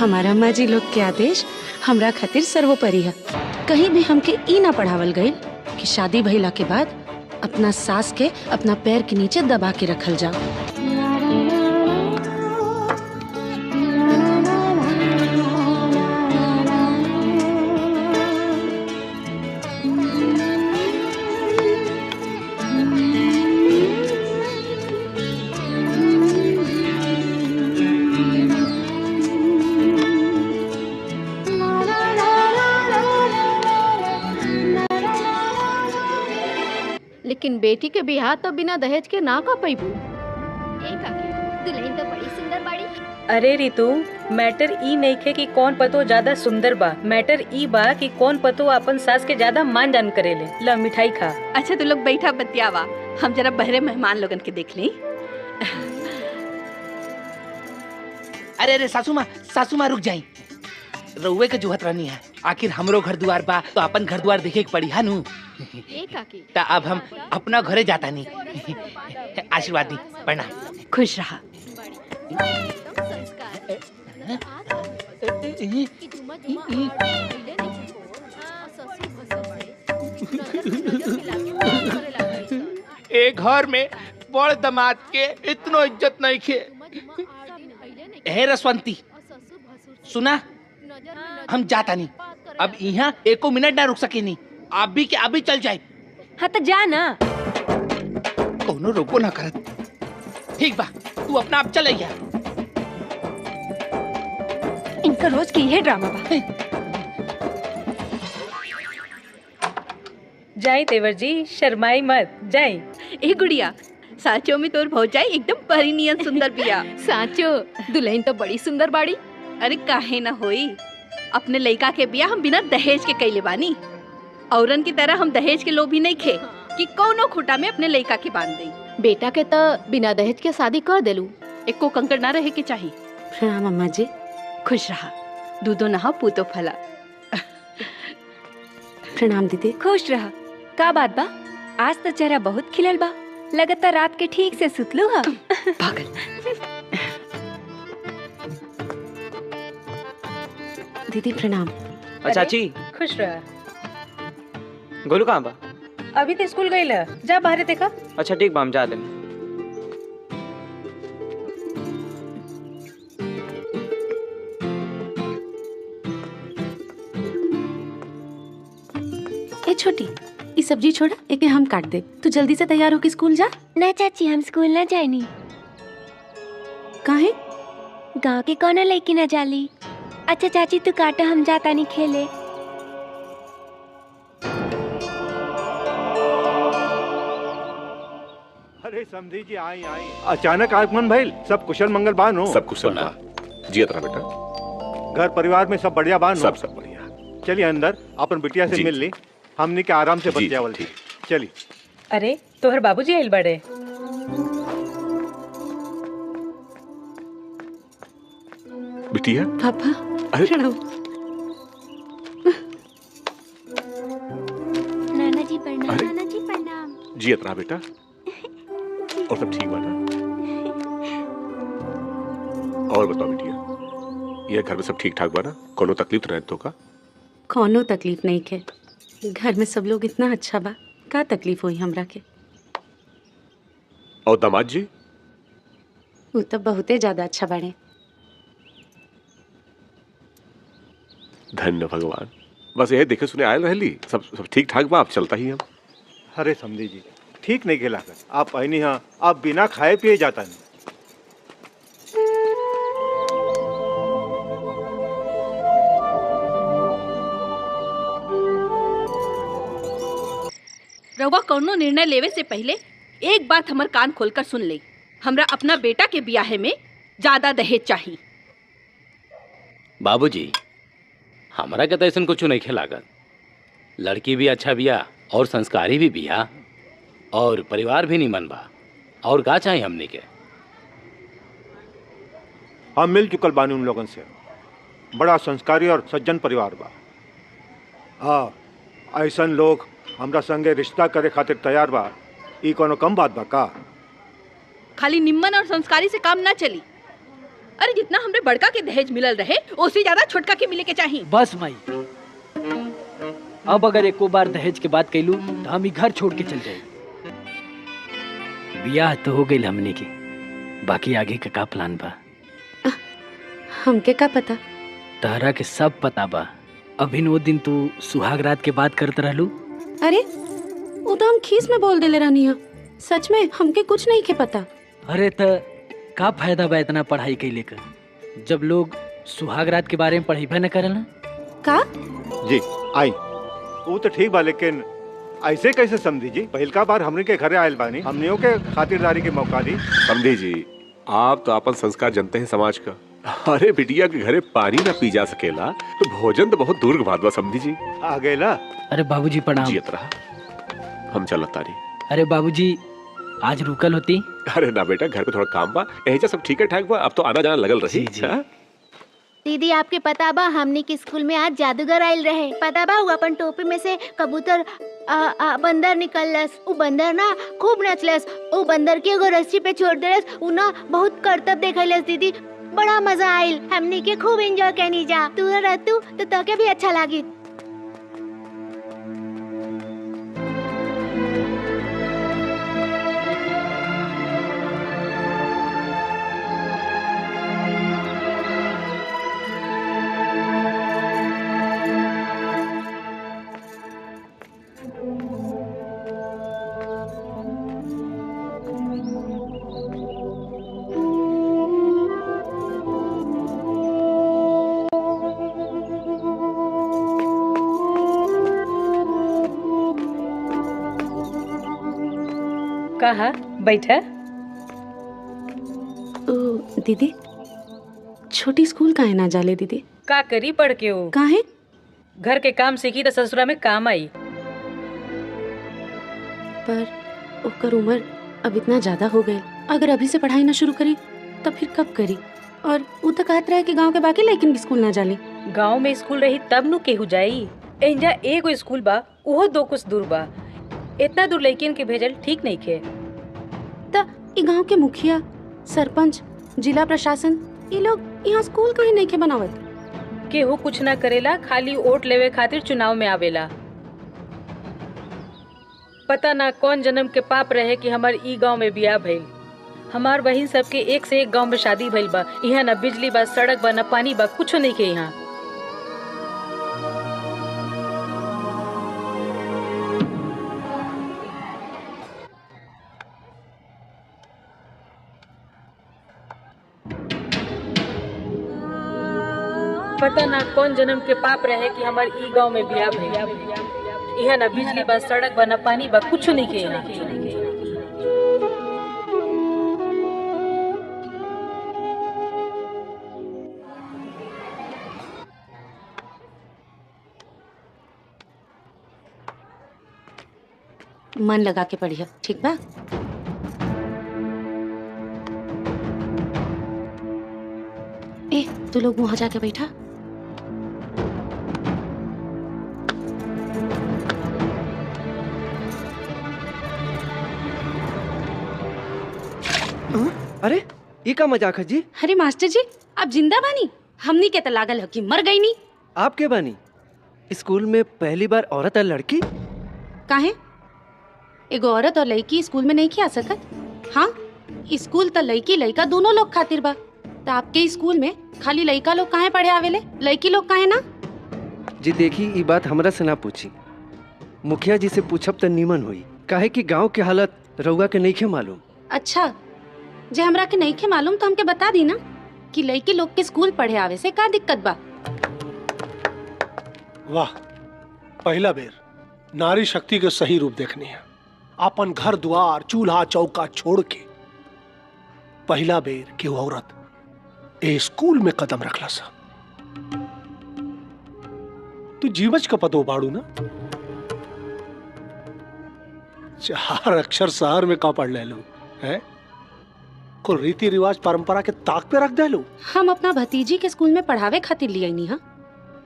हमारा अम्मा जी लोग के आदेश हमरा खातिर सर्वोपरि है। कहीं भी हमके ई ना पढ़ावल गई कि शादी भइला के बाद अपना सास के अपना पैर के नीचे दबा के रखल जाओ। लेकिन बेटी के बिहार तो बिना दहेज के ना का पैबू। दुल्हन तो बड़ी सुंदर बाड़ी। अरे रितु, मैटर ई नइखे कि कौन पतो ज्यादा सुंदर बा, मैटर ई बा कि कौन पतो अपन सास के ज्यादा मान जान करेले। ला मिठाई खा। अच्छा तू लोग बैठा बतियावा, हम जरा बहरे मेहमान लोगन के देख ली। अरे अरे सासू माँ रुक जाई। रउए के जुहत रहनी है, आखिर हमरो घर दुआर बा तो अपन घर दुआर देखे के पड़ी है नु। ता अब हम अपना घरे जाता नहीं। आशीर्वाद दी, प्रणाम। खुश रहा। एक घर में बड़ दामाद के इतनो इज्जत नहीं खे। हे रसवंती, सुना, हम जाता नहीं। अब यहाँ एको मिनट ना रुक सके नहीं। आप भी के अभी चल जाए। हाँ तो जा ना। कोनो रोको ना करत। ठीक बा, तू अपना आप चल आइया। इनका रोज की यह ड्रामा बा। जाई तेवर जी, शर्माई मत, जाई। ए गुड़िया, साचो में तोर भौजाई एकदम परी नियन सुंदर बिया। साचो, दुल्हन तो बड़ी सुंदर बाड़ी। अरे काहे ना होई, अपने लड़का के बिया हम बिना दहेज के कैले बानी। औरन की तरह हम दहेज के लोभी नहीं खे कि कौनो खुटा में अपने लड़का के बांध दई। बेटा के तो बिना दहेज के शादी कर देलू। एको कंकड़ ना रहे के चाहिए। प्रणाम अम्मा जी। खुश रहा, दूधो नहा पूतो फला। प्रणाम दीदी। खुश रहा। का बात बा, आज तो चेहरा बहुत खिलल बा, लगता रात के ठीक से सुतलू हा। पागल। दीदी प्रणाम। चाची खुश रहा। गोलू कहाँ बा? अभी तो स्कूल गई ला, जा बाहर देखा। अच्छा ठीक बा, हम जा दें। ए छोटी, ये सब्जी छोड़ा, एक हम काट दे। तू जल्दी से तैयार होके स्कूल जा। ना चाची, हम स्कूल ना जानी। काहे? गांव के कौन लड़की ना जाली। अच्छा चाची तू काटा, हम जाता नहीं खेले। अरे समधी जी आई आई। अचानक आगमन भइल, सब कुशल मंगल बान हो? सब कुशल बा। जियत रहा बेटा। घर परिवार में सब बढ़िया बान हो? सब बढ़िया। चलिए अंदर, अपन बिटिया से मिल ली, हमने के आराम से बतियावल। चली। अरे तोहर बाबूजी आइल बड़े। बिटिया। पापा प्रणाम। नाना जी प्रणाम। नाना जी प्रणाम। जियत रहा बेटा। और सब ठीक बा ना? और बताओ बिटिया, ये घर में सब ठीक ठाक बा ना? कोनो तकलीफ तो रहत का? कोनो तकलीफ नहीं के, घर में सब लोग इतना अच्छा बा, का तकलीफ हुई हमरा के। और दामाद जी? वो तो बहुते ज्यादा अच्छा बाड़े। धन्य भगवान, बस ये देखे सुने आयल रहली, सब ठीक ठाक बा। आप चलता ही हम। अरे समधी जी, ठीक नहीं खेला कर। आप आई नहीं, हाँ आप बिना खाए पिए जाता नहीं। रउआ कौनो निर्णय लेवे से पहले एक बात हमर कान खोलकर सुन ले। हमरा अपना बेटा के ब्याह में ज्यादा दहेज चाहिए। बाबूजी, हमरा के तो ऐसा कुछ नहीं खेलागत। लड़की भी अच्छा बिया और संस्कारी भी बिया और परिवार भी निमन बा। और का चाहिए हमने के? हम मिल चुकल बानी उन लोगन से। बड़ा संस्कारी और सज्जन परिवार बा। हाँ, ऐसन लोग हमरा संगे रिश्ता करे खातिर तैयार बा। ई कोनो कम बात बा का? खाली निम्मन और संस्कारी से काम ना चली। अरे जितना हमरे बड़का के दहेज मिलल रहे उससे ज्यादा छोटका के मिले के चाहिए। बस माई, अब अगर एको बार दहेज के बात कैलू तो हम ही घर छोड़ के चल जाए। बियाह तो हो गई हमने की, बाकी आगे का का प्लान बा? हमके का पता? तहरा के सब पता बा। अभी वो दिन तू सुहाग रात के बात करते रहलू। अरे वो तो हम खीस में बोल देले रहनी है, सच में हमके कुछ नहीं के पता। अरे त का फायदा बा इतना पढ़ाई कैले का, जब लोग सुहाग रात के बारे में पढ़ेबे न करला। का जी आई वो तो ठीक बा, लेकिन ऐसे कैसे समझी जी? पहलका बार हमने के घरे आयल बानी, हमनियों के खातिरदारी के मौका दी। समझी जी, आप तो अपन संस्कार जनते हैं समाज का। अरे बिटिया के घरे पानी ना पी जा सकेला तो भोजन तो बहुत दूर की बात बा। समझी जी आ गएला। अरे बाबूजी प्रणाम। जियत रहा, हम चलत तारी। अरे बाबूजी आज रुकल होती। अरे ना बेटा, घर पे थोड़ा काम बा, एजा सब ठीक है ठाक बा, अब तो आना जाना लगल रही। दीदी आपके पता बा हमनी के स्कूल में आज जादूगर आयल रहे। पता बा अपन टोपी में से कबूतर बंदर निकलस। उ बंदर ना खूब नचलस। उ बंदर के एगो रस्सी पे छोड़ देलस। उ ना बहुत करतब देखलस दीदी, बड़ा मजा आयल। हमनी के खूब एंजॉय करनी जा। तू रहतू तो तोके भी अच्छा लागी। कहा बैठा। दीदी छोटी स्कूल काहे ना जाले दीदी? का करी पढ़ के हो? काहे? घर के काम सीखी तो ससुरा में काम आई। पर ओकर उम्र अब इतना ज्यादा हो गए, अगर अभी से पढ़ाई ना शुरू करी तो फिर कब करी? और उ तो कहत रहे कि गांव के बाकी लेकिन भी स्कूल ना जाली। गांव में स्कूल रही तब नु केहू जाई। एंजा एगो स्कूल बा, उहो 2 कुछ दूर बा। इतना दूर लड़कियन के भेजल ठीक नहीं खे। त ई गांव के मुखिया, सरपंच, जिला प्रशासन ये लोग यहाँ स्कूल कहीं नहीं के बनावत। केहू कुछ ना करेला, खाली वोट लेवे खातिर चुनाव में आवेला। पता ना कौन जन्म के पाप रहे कि हमार ई गांव में बियाह भइल। हमार बहिन सबके एक से एक गांव में शादी भइल बा। यहाँ न बिजली बा, सड़क बा, न पानी बा, कुछ नहीं के यहाँ। पता ना कौन जन्म के पाप रहे कि हमार ई गांव में बियाह भइल। यहाँ न बिजली बा, सड़क बा, न पानी बा, कुछ नहीं के यहाँ। मन लगा के पढ़िया, ठीक बा? ए तू लोग वहां जाके बैठा। अरे ये का मजाक है जी? अरे मास्टर जी आप जिंदा बानी? हमनी के तो लागल है कि मर गई नी। आप के बानी? स्कूल में पहली बार औरत और लड़की? काहे? एगो औरत और लड़की स्कूल में नहीं खिया सकत? हाँ, स्कूल तो लड़की लड़का दोनों लोग खातिर बा। तो आपके स्कूल में खाली लड़का लोग काहे पढ़े आवेले, लड़की लोग काहे ना? जी देखी ये बात हमरा से ना पूछी, मुखिया जी से पूछब तो नीमन हुई। काहे कि गांव के हालत रउआ के नहीं खे मालूम। अच्छा, जे हमरा के नहीं खे मालूम तो हमके बता दी ना कि लड़की लोग के स्कूल पढ़े आवे से का दिक्कत बा। वाह, पहला बेर नारी शक्ति के सही रूप देखनी है। अपन घर द्वार चूल्हा चौका छोड़ के पहला बेर के औरत ए स्कूल में कदम रखला सा। तू जीवज का पतो बाड़ू ना? 4 अक्षर शहर में का पढ़ ले लो है? को रीति रिवाज परंपरा के ताक पे रख दे लो। हम अपना भतीजी के स्कूल में पढ़ावे खातिर लिए नहीं हा?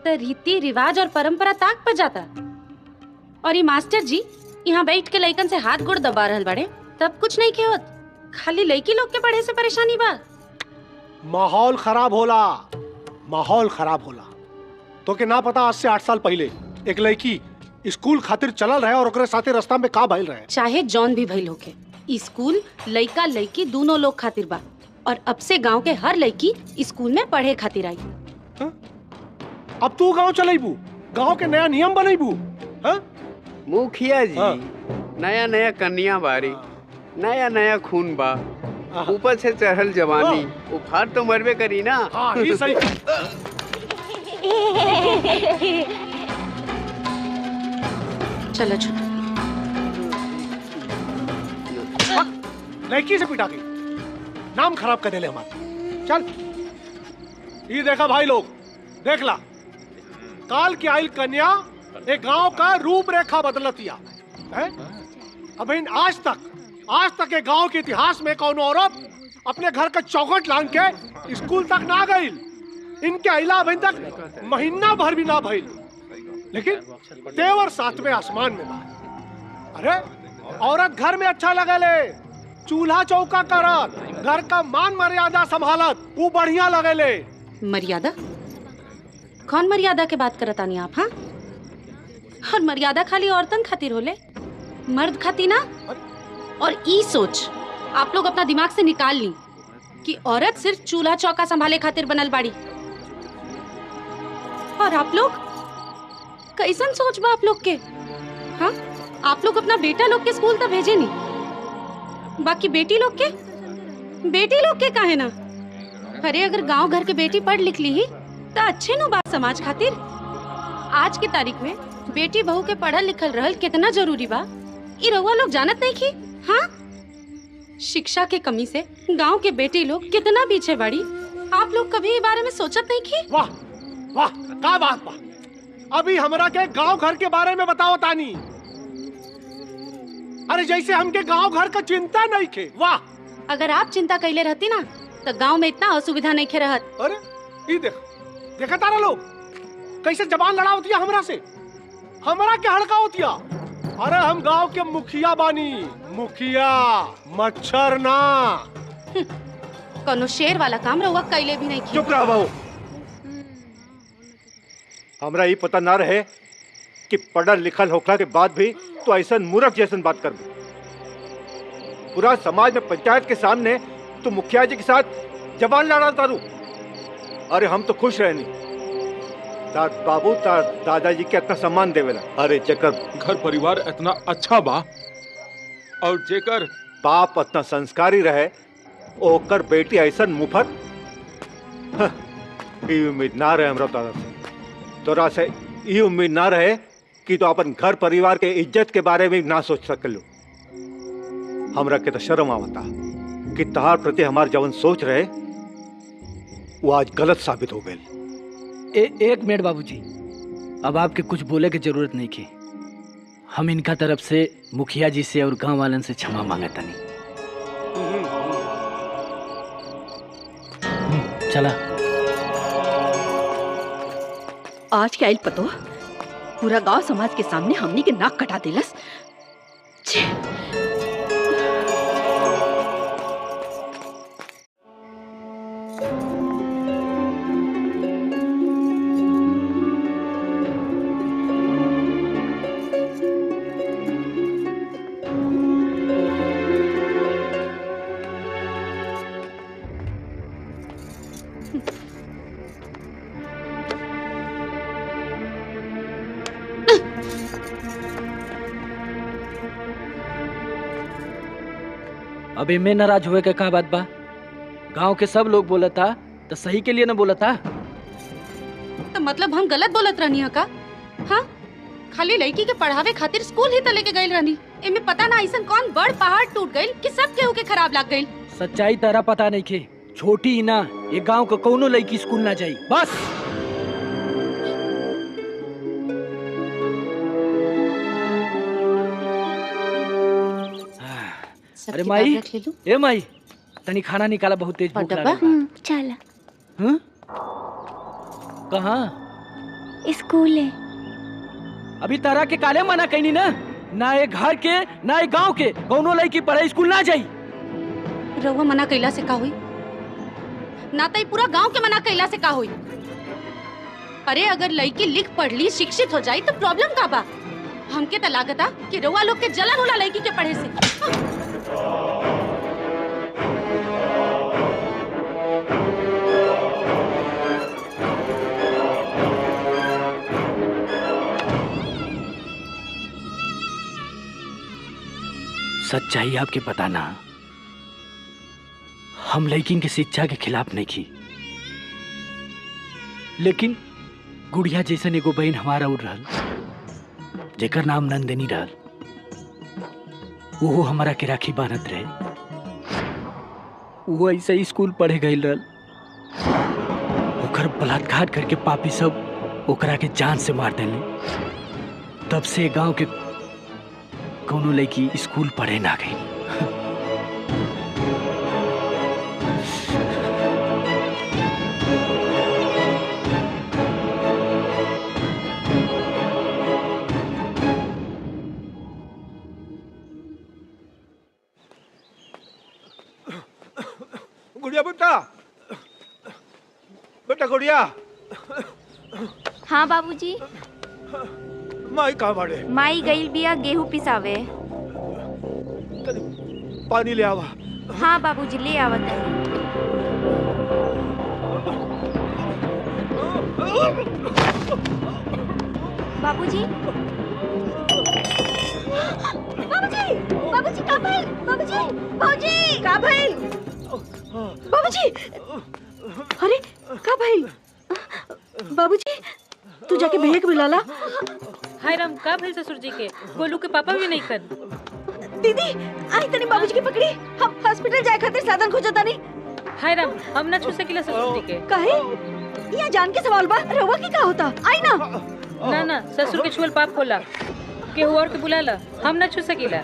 तो रीति रिवाज और परंपरा ताक पे जाता। और ये मास्टर जी यहाँ बैठ के लइकन से हाथ गोड़ दबा रहल बड़े, तब कुछ नहीं के होत। खाली लड़की लोग के पढ़े से परेशानी बा। माहौल खराब होला, माहौल खराब होला। तो के ना पता आज से 8 साल पहले एक लड़की स्कूल खातिर चलल रहे और ओकरे साथे रास्ता में का भइल रहे। चाहे जॉन भी भइल होके, स्कूल लइका लइकी दोनों लोग खातिर बा और अब से गांव के हर लइकी स्कूल में पढ़े खातिर आई। अब तू गांव चलेबू, गांव के नया नियम बनेबू। मुखिया जी, नया नया कन्या बारी, नया नया खून बा, ऊपर से चढ़ल जवानी, उफार तो मरबे करी ना। हाँ, ही सही। चलो छोटू, लड़की से पिटा के नाम खराब कर देले हमारा। चल, ये देखा भाई लोग, देख ला, काल की आइल कन्या एक गांव का रूपरेखा बदलतिया है। अब आज तक एक गांव के इतिहास में कौन औरत अपने घर का चौखट लांग के स्कूल तक ना गई। इनके अहिला अभी तक महीना भर भी ना भइल, लेकिन तेवर 7वें आसमान में बा। अरे औरत घर में अच्छा लगेले, चूल्हा चौका करत, घर का मान मर्यादा संभालत, वो बढ़िया लगेले। मर्यादा? कौन मर्यादा के बात करत आनी आप? हाँ, और मर्यादा खाली औरतन खातिर होले, मर्द खातिर ना। और ई सोच आप लोग अपना दिमाग से निकाल ली कि औरत सिर्फ चूल्हा चौका संभाले खातिर बनल बाड़ी। और आप लोग कैसन सोच बा आप लोग के? हाँ, आप लोग अपना बेटा लोग के स्कूल तक भेजे नहीं, बाकी बेटी लोग के काहे ना? अरे अगर गांव घर के बेटी पढ़ लिख ली ही तो अच्छे नु बात समाज खातिर। आज के तारीख में बेटी बहू के पढ़ल लिखल रहल कितना जरूरी बा, ई रउआ लोग जानत नहीं की? हाँ, शिक्षा के कमी से गांव के बेटी लोग कितना पीछे बाड़ी, आप लोग कभी इस बारे में सोचत नहीं की? वाह वाह, का बात बा। अभी हमरा के गांव घर के बारे में बताओ तानी। अरे जैसे हमके गांव घर का चिंता नहीं खे। वाह, अगर आप चिंता कैले रहती ना तो गांव में इतना असुविधा नहीं खे रहत। अरे ये देखा तारा लोग कैसे जबान लड़ावतिया हमरा से, हमरा के हड़कावतिया। अरे हम गांव के मुखिया बानी, मुखिया, मच्छर ना। कोनो शेर वाला काम रहुआ कैले भी नहीं। चुप रहा बहू, हमरा ये पता ना रहे कि पढ़ल लिखल होखला के बाद भी तो ऐसा मूर्ख जैसन बात कर। पूरा समाज में पंचायत के सामने तो मुखिया जी के साथ जबान लड़ा तारू। अरे हम तो खुश रहनी, बाबू दादाजी के इतना सम्मान देवेला। अरे जेकर घर परिवार इतना अच्छा बा और जेकर बाप इतना संस्कारी रहे, ओकर बेटी ऐसा मुफत, ये उम्मीद ना रहे हमरा दादा से। तोरा से ये उम्मीद ना रहे कि तो अपन घर परिवार के इज्जत के बारे में ना सोच सकलो। हमरा के तो शर्म आवता कि तहार प्रति हमार जवन सोच रहे वो आज गलत साबित हो गए। एक मिनट बाबूजी, अब आपके कुछ बोले की जरूरत नहीं की। हम इनका तरफ से मुखिया जी से और गांव वालन से क्षमा मांगता नहीं। चला। आज के आइल पतो पूरा गांव समाज के सामने हमनी के नाक कटा देलस। अब इनमें नाराज हुए के का बात बा? गांव के सब लोग बोला था तो सही के लिए न बोला था। तो मतलब हम गलत बोलत रहनी है का? हाँ, खाली लड़की के पढ़ावे खातिर स्कूल ही तो लेके गई रहनी। इनमें पता ना ऐसा कौन बड़ पहाड़ टूट गई कि सब केहू के खराब लग गई। सच्चाई तारा पता नहीं खे, छोटी ही ना, ये गांव का कोनो लड़की स्कूल ना जाई बस। अरे माई, ए माई, तनी खाना निकाला, बहुत तेज भूख लागल। चल। कहाँ? स्कूल है। अभी तारा के काले मना कहीं ना ये घर के ना ये गांव के कोनो लड़की पढ़े स्कूल ना जाई। रउआ मना कैला से का हुई? ना तो पूरा गांव के मना कैला से का हुई। अरे अगर लड़की लिख पढ़ ली शिक्षित हो जाई तो प्रॉब्लम का बा। हमके तो लागता कि रउआ लोग के जलन होला लड़की के पढ़े से। सच्चाई आपके पता ना, हम लड़किन के शिक्षा के खिलाफ नहीं की, लेकिन गुड़िया जैसन एगो बहन हमारा उड़ रहल जेकर नाम नंदिनी रहल, वो हमारा के राखी बांधत रहे। वो ऐसे ही स्कूल पढ़े गई रहल, ओकर बलात्कार करके पापी सब ओकरा के जान से मार देले। तब से गांव के कोनो लड़की स्कूल पढ़े ना गई। गुड़िया बेटा, बेटा गुड़िया। हाँ बाबूजी। माई कहाँ बाड़े? माई गईल बिया गेहूं पिसावे। पानी ले आवा। हाँ बाबूजी ले आवत है। बाबूजी बाबूजी बाबूजी का भाई बाबूजी बाबूजी का भाई बाबूजी अरे का भाई बाबूजी तू जाके भैया के बुला ला। हाय राम का भाई ससुर जी के गोलू के पापा भी नहीं कर। दीदी आई तनी बाबूजी की पकड़ी, हम हॉस्पिटल जाए खातिर साधन खोजता नहीं। हाय राम हम ना छू सकिला ससुर जी के। काहे यहाँ जान के सवाल बा, रवा की का होता आई ना। ना ना ससुर के छुअल पाप होला, केहू और के बुला ला, हम ना छू सकिला।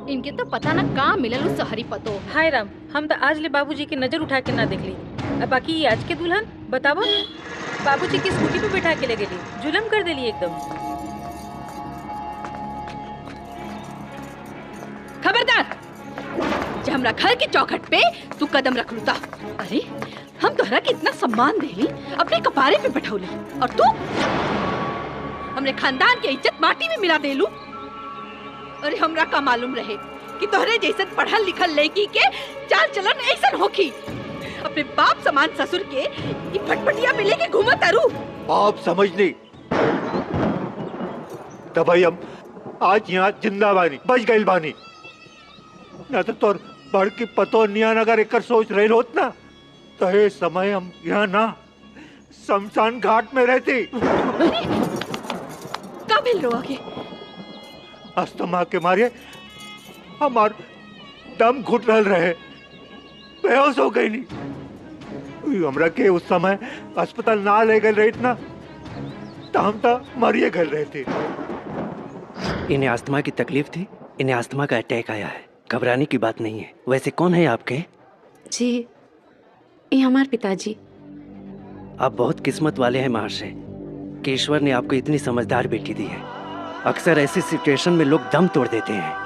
इनके तो पता ना कहाँ मिलल उस शहरी पतो। हाय राम हम तो आज ले बाबूजी की नजर उठा के ना देख ली। अब बाकी ये आज के दुल्हन बताबो, बाबूजी की स्कूटी पे बैठा के ले गेली, जुलम कर देली एकदम। खबरदार, जब हमरा घर के चौखट पे तू कदम रख लूता। अरे हम तोहरा के इतना सम्मान देली, अपने कपारे पे बैठौली, और तू हमरे खानदान के इज्जत माटी में मिला देलू। अरे हमरा का मालूम रहे कि तोहरे जैसन पढ़ल लिखल लड़की के चाल चलन ऐसन होखी। अपने बाप समान ससुर के ई फटफटिया पे लेके घूमत तारू। बाप समझ नहीं तब भाई हम आज यहाँ जिंदा बानी, बच गइल बानी। ना तो तोर बड़ की पतो निया नगर एकर सोच रहे होत ना, तो ये समय हम यहाँ ना शमशान घाट में रहती। का भेल रो आगे? अस्थमा के मारे हमार दम घुट रहल रहे, बेहोश हो गई नहीं। हमरा के उस समय अस्पताल ना ले गए रही ना, तो हम तो मरिए गए रहे थे। इन्हें अस्थमा की तकलीफ थी, इन्हें अस्थमा का अटैक आया है, घबराने की बात नहीं है। वैसे कौन है आपके? जी ये हमारे पिताजी। आप बहुत किस्मत वाले हैं महाशय कि ईश्वर ने आपको इतनी समझदार बेटी दी है। अक्सर ऐसी सिचुएशन में लोग दम तोड़ देते हैं।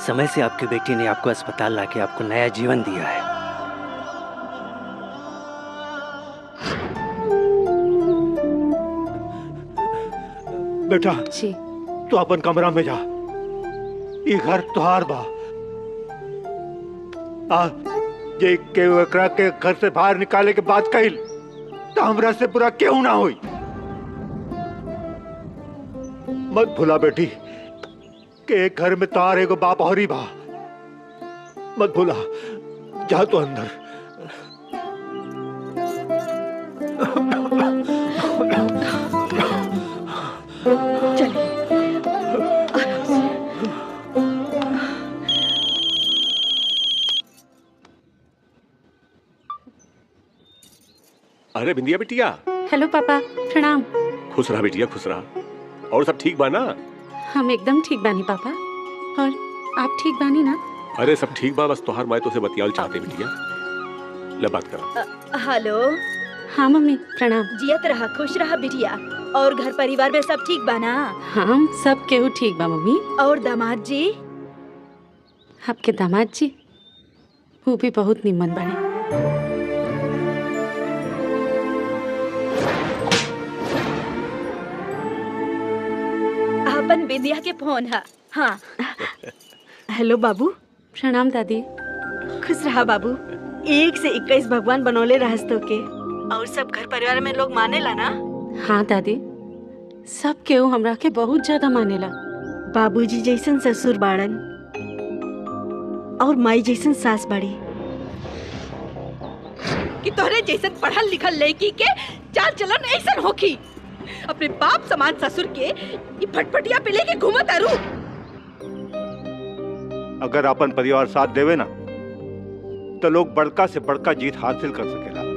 समय से आपकी बेटी ने आपको अस्पताल लाके आपको नया जीवन दिया है। बेटा जी तू अपन कमरा में जा, ये घर तुहार बा। ये के एकरा के घर से बाहर निकाले के बाद कहिल तो हमरा से पूरा क्यों ना हुई। मत भूला बेटी कि एक घर में तार एगो बाप और ही बा, मत भूला। जा तो अंदर। अरे बिंदिया बिटिया। हेलो पापा, प्रणाम। खुश रहा बिटिया, खुश रहा। और सब ठीक बा ना? हम एकदम ठीक बानी पापा। और आप ठीक बानी ना? अरे सब ठीक बा, बस तोहार माई तो से बतियाल चाहते बिटिया। ले बात कर। हेलो। हाँ मम्मी, प्रणाम। जियत रहा, खुश रहा बिटिया। और घर परिवार में सब ठीक बा ना? हाँ, सब केहू ठीक बा मम्मी। और दामाद जी? आपके दामाद जी वो भी बहुत निमन बाड़े। अपन बिंदिया के फोन है। हाँ। हेलो बाबू। प्रणाम दादी। खुश रहा बाबू। 1 से 21 भगवान बनौले रहस तो के। और सब घर परिवार में लोग मानेला ना? हाँ दादी, सब केहू हमरा के बहुत ज्यादा मानेला। बाबूजी जैसन ससुर बाड़न और माई जैसन सास बाड़ी। कि तोहरे जैसन पढ़ल लिखल लड़की के चाल चलन ऐसन होखी। अपने बाप समान ससुर के ये फटफटिया पे लेके घूमत आरू। अगर अपन परिवार साथ देवे ना तो लोग बड़का से बड़का जीत हासिल कर सकेला।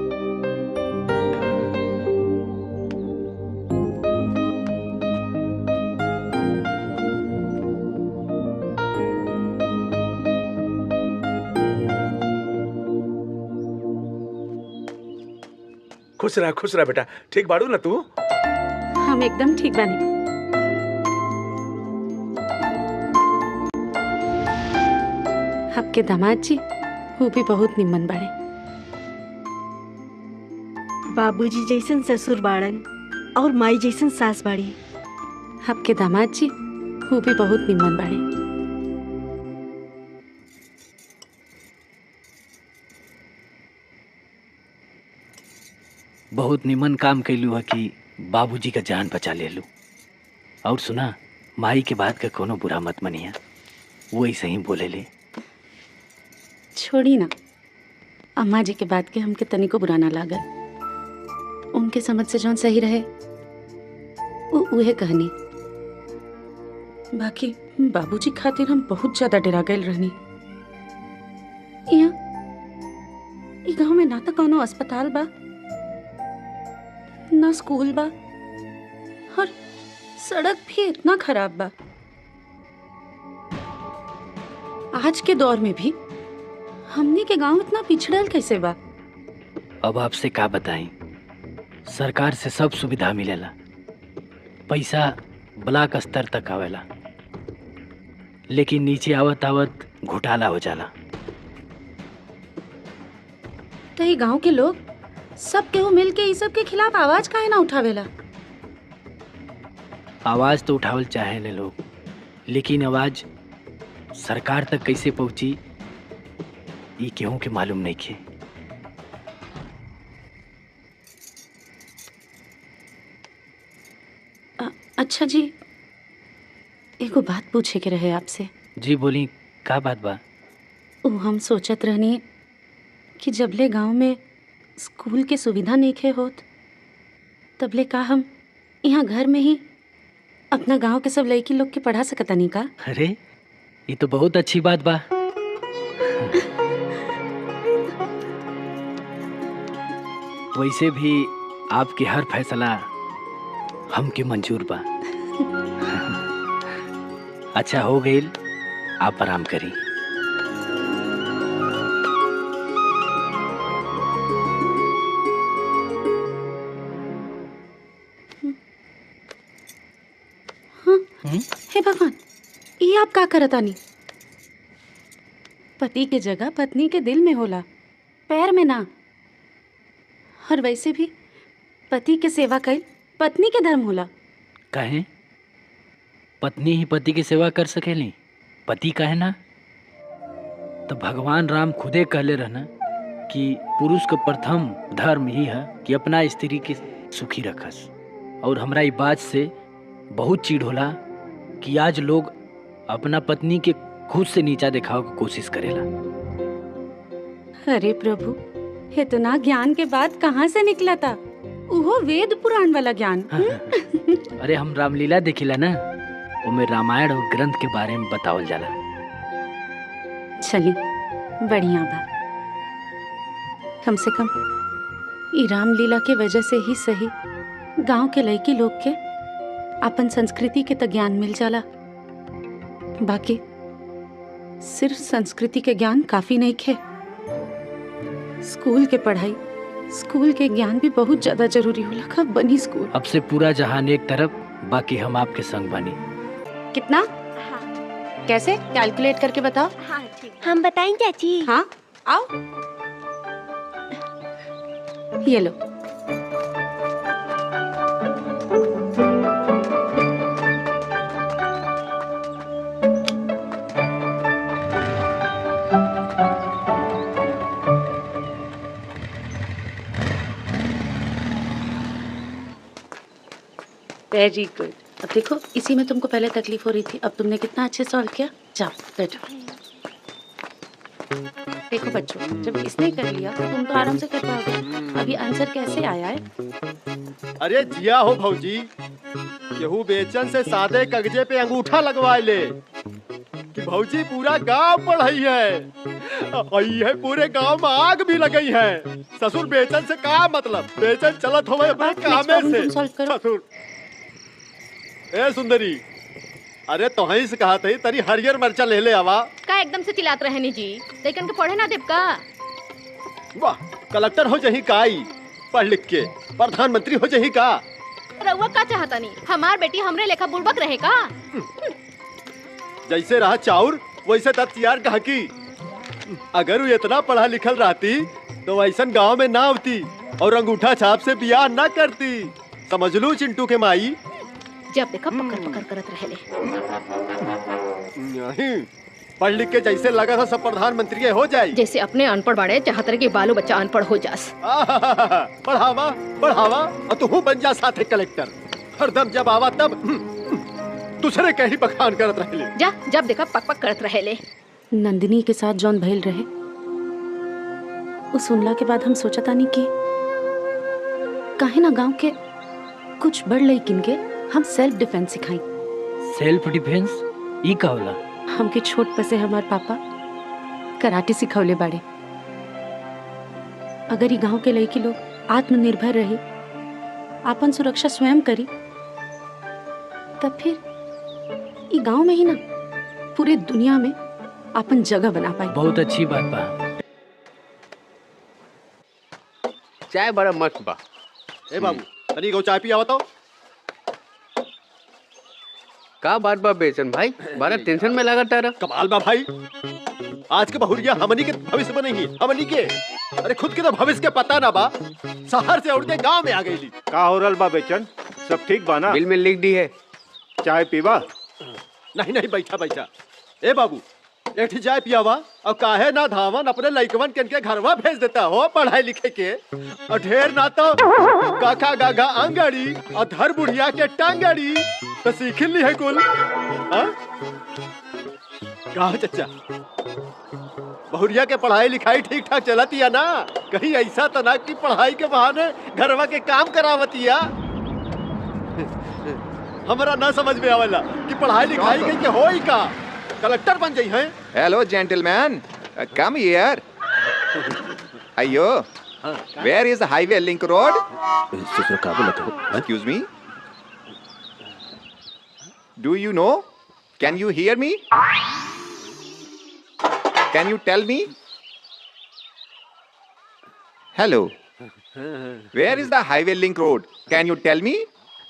खुश रहा बेटा। ठीक बाड़ू ना तू? हम एकदम ठीक बानी। आपके दामाद जी वो भी बहुत निमन बाड़े। बाबूजी जैसन ससुर बाड़न और माई जैसन सास बाड़ी। आपके दामाद जी वो भी बहुत निमन बाड़े। बहुत निमन काम कैलू है कि बाबूजी का जान बचा ले लू। और सुना, माई के बात का कोनो बुरा मत मनिया, वो ऐसे ही बोले ले। छोड़ी ना, अम्मा जी के बात के हमके तनिको बुरा ना लागल। उनके समझ से जौन सही रहे उहे कहनी। बाकी बाबूजी खातिर हम बहुत ज्यादा डरा गए रहनी। यहाँ गाँव में ना तो कोनो अस्पताल बा ना स्कूल बा और सड़क भी इतना खराब बा। आज के दौर में भी हमने के गांव इतना पिछड़ल कैसे बा? अब आपसे का बताएं, सरकार से सब सुविधा मिलेला, पैसा ब्लॉक स्तर तक आवेला, लेकिन नीचे आवत आवत घोटाला हो जाला। तो ये गांव के लोग सब केहू मिल के इस सब के खिलाफ आवाज काहे ना उठावेला? आवाज तो उठावल चाहे ले लोग, लेकिन आवाज सरकार तक कैसे पहुंची ये केहू के मालूम नहीं खे। अच्छा जी, एगो बात पूछे के रहे आपसे। जी बोली, का बात बा? हम सोचत रहनी कि जबले गांव में स्कूल के सुविधा नहीं खे होत तबले का हम यहाँ घर में ही अपना गांव के सब लड़की लोग के पढ़ा सकता नहीं का? अरे ये तो बहुत अच्छी बात बा। वैसे भी आपके हर फैसला हमके मंजूर बा। अच्छा हो गई, आप आराम करी। हे भगवान, ये आप का करतानी? पति के जगह पत्नी के दिल में होला, पैर में ना। और वैसे भी पति के सेवा कईल पत्नी के धर्म होला। काहे? पत्नी ही पति की सेवा कर सकेली, पति काहे ना? तो भगवान राम खुदे कहले रहना कि पुरुष का प्रथम धर्म ही है कि अपना स्त्री के सुखी रखस। और हमरा ई बात से बहुत चिढ़ होला कि आज लोग अपना पत्नी के खुद से नीचा दिखावे की कोशिश करेला। अरे प्रभु, इतना ज्ञान के बाद कहाँ से निकला था? वो वेद पुराण वाला ज्ञान। अरे हम रामलीला देखिला ना, उमें रामायण और ग्रंथ के बारे में बतावल जाला। चली बढ़िया बा, कम से कम ई रामलीला के वजह से ही सही गांव के लड़की लोग के अपन संस्कृति के तो ज्ञान मिल जाला। बाकी सिर्फ संस्कृति के ज्ञान काफी नहीं खे, स्कूल के पढ़ाई, स्कूल के ज्ञान भी बहुत ज्यादा जरूरी होला। कब बनी स्कूल? अब से पूरा जहान एक तरफ, बाकी हम आपके संग बनी। कितना? कैसे कैलकुलेट करके बताओ। हाँ ठीक। हम बताएं चाची। हाँ आओ, ये लो। Very good. अब देखो, इसी में तुमको पहले तकलीफ हो रही थी, अब तुमने कितना अच्छे सॉल्व किया। जाओ बैठो। देखो बच्चों, जब इसने कर लिया तो तुम तो आराम से कर पाओगे। अभी आंसर कैसे आया है? अरे जिया हो भौजी, केहू बेचन से सादे कागजे पे अंगूठा लगवा ले कि भौजी पूरा गांव पढ़ाई है, पूरे गांव में आग भी लगई है। ससुर बेचन से का मतलब, बेचन चलत हो अपने कामे से। ससुर ए सुंदरी, अरे तोहही से कहा थी तरी हरियर मरचा ले ले आवा। का एकदम से चिल्लात रहे नी जी, लेकिन के पढ़े ना देव का। वाह, कलेक्टर हो जही काई, पढ़ लिख के प्रधानमंत्री हो जही का। रउआ का चाहता नहीं, हमार बेटी हमरे लेखा बुड़बक रहे का। जैसे रहा चाउर वैसे तैयार कहा की। अगर वो इतना पढ़ा लिखल रहती तो वैसन गांव में ना होती और अंगूठा छाप से बियाह ना करती। समझ लू चिंटू के माई। जब देखा पकड़ पकड़ करत रहे। नहीं, पढ़ लिख के जैसे लगा था सब प्रधानमंत्री हो जाए। जैसे अपने अनपढ़ बाड़े चाहत रहे कि बालो बच्चा अनपढ़ हो जास। बढ़ावा बढ़ावा और तू बन जा साथे कलेक्टर। हरदम जब आवा तब दूसरे के ही बखान करत रहे। जा जब देखा पक पक करत रहे। नंदिनी के साथ जौन भइल रहे, वो सुनला के बाद हम सोचा तानी कि काहे ना गांव के कुछ बड़ लइकिन के हम सेल्फ डिफेंस सिखाई। सेल्फ डिफेंस ई का होला? हमके छोट पर से हमार पापा कराटे सिखौले बाड़े। अगर ये गांव के लड़की लोग आत्मनिर्भर रही, आपन सुरक्षा स्वयं करी, तब फिर ये गांव में ही ना पूरे दुनिया में अपन जगह बना पाई। बहुत अच्छी बात बा। चाय बड़ा मस्त बा। ए बाबू, तनी को चाय पिया बताओ। का बात बा बेचन भाई, बड़ा टेंशन में लगा तारा। कमाल बा भाई, आज के बहुरिया हमनी के भविष्य बनेगी। हमनी के अरे खुद के तो भविष्य के पता ना बा, शहर से उड़ के गांव में आ गई। का हो रहल बा बेचन, सब ठीक बा ना? बिल में लिख दी है। चाय पीवा? नहीं नहीं, बैठा बैठा। ए बाबू, एक चाय पियावा और काहे ना धावन अपने लइकवन के घरवा भेज देता हो पढ़ाई लिखे के। और ढेर ना तो काका गागा अंगड़ी और धर बुढ़िया के टांगड़ी तो सीख ली है कुल। कहा चचा, बहुरिया के पढ़ाई लिखाई ठीक ठाक चलती है ना? कहीं ऐसा तो ना कि पढ़ाई के बहाने घरवा के काम करावतिया। हमारा ना समझ में आवेला कि पढ़ाई लिखाई के होई का कलेक्टर बन जाई है। Hello gentleman, come here. अयो, where is the highway link road? Excuse me, do you know? Can you hear me? Can you tell me? Hello, where is the highway link road? Can you tell me?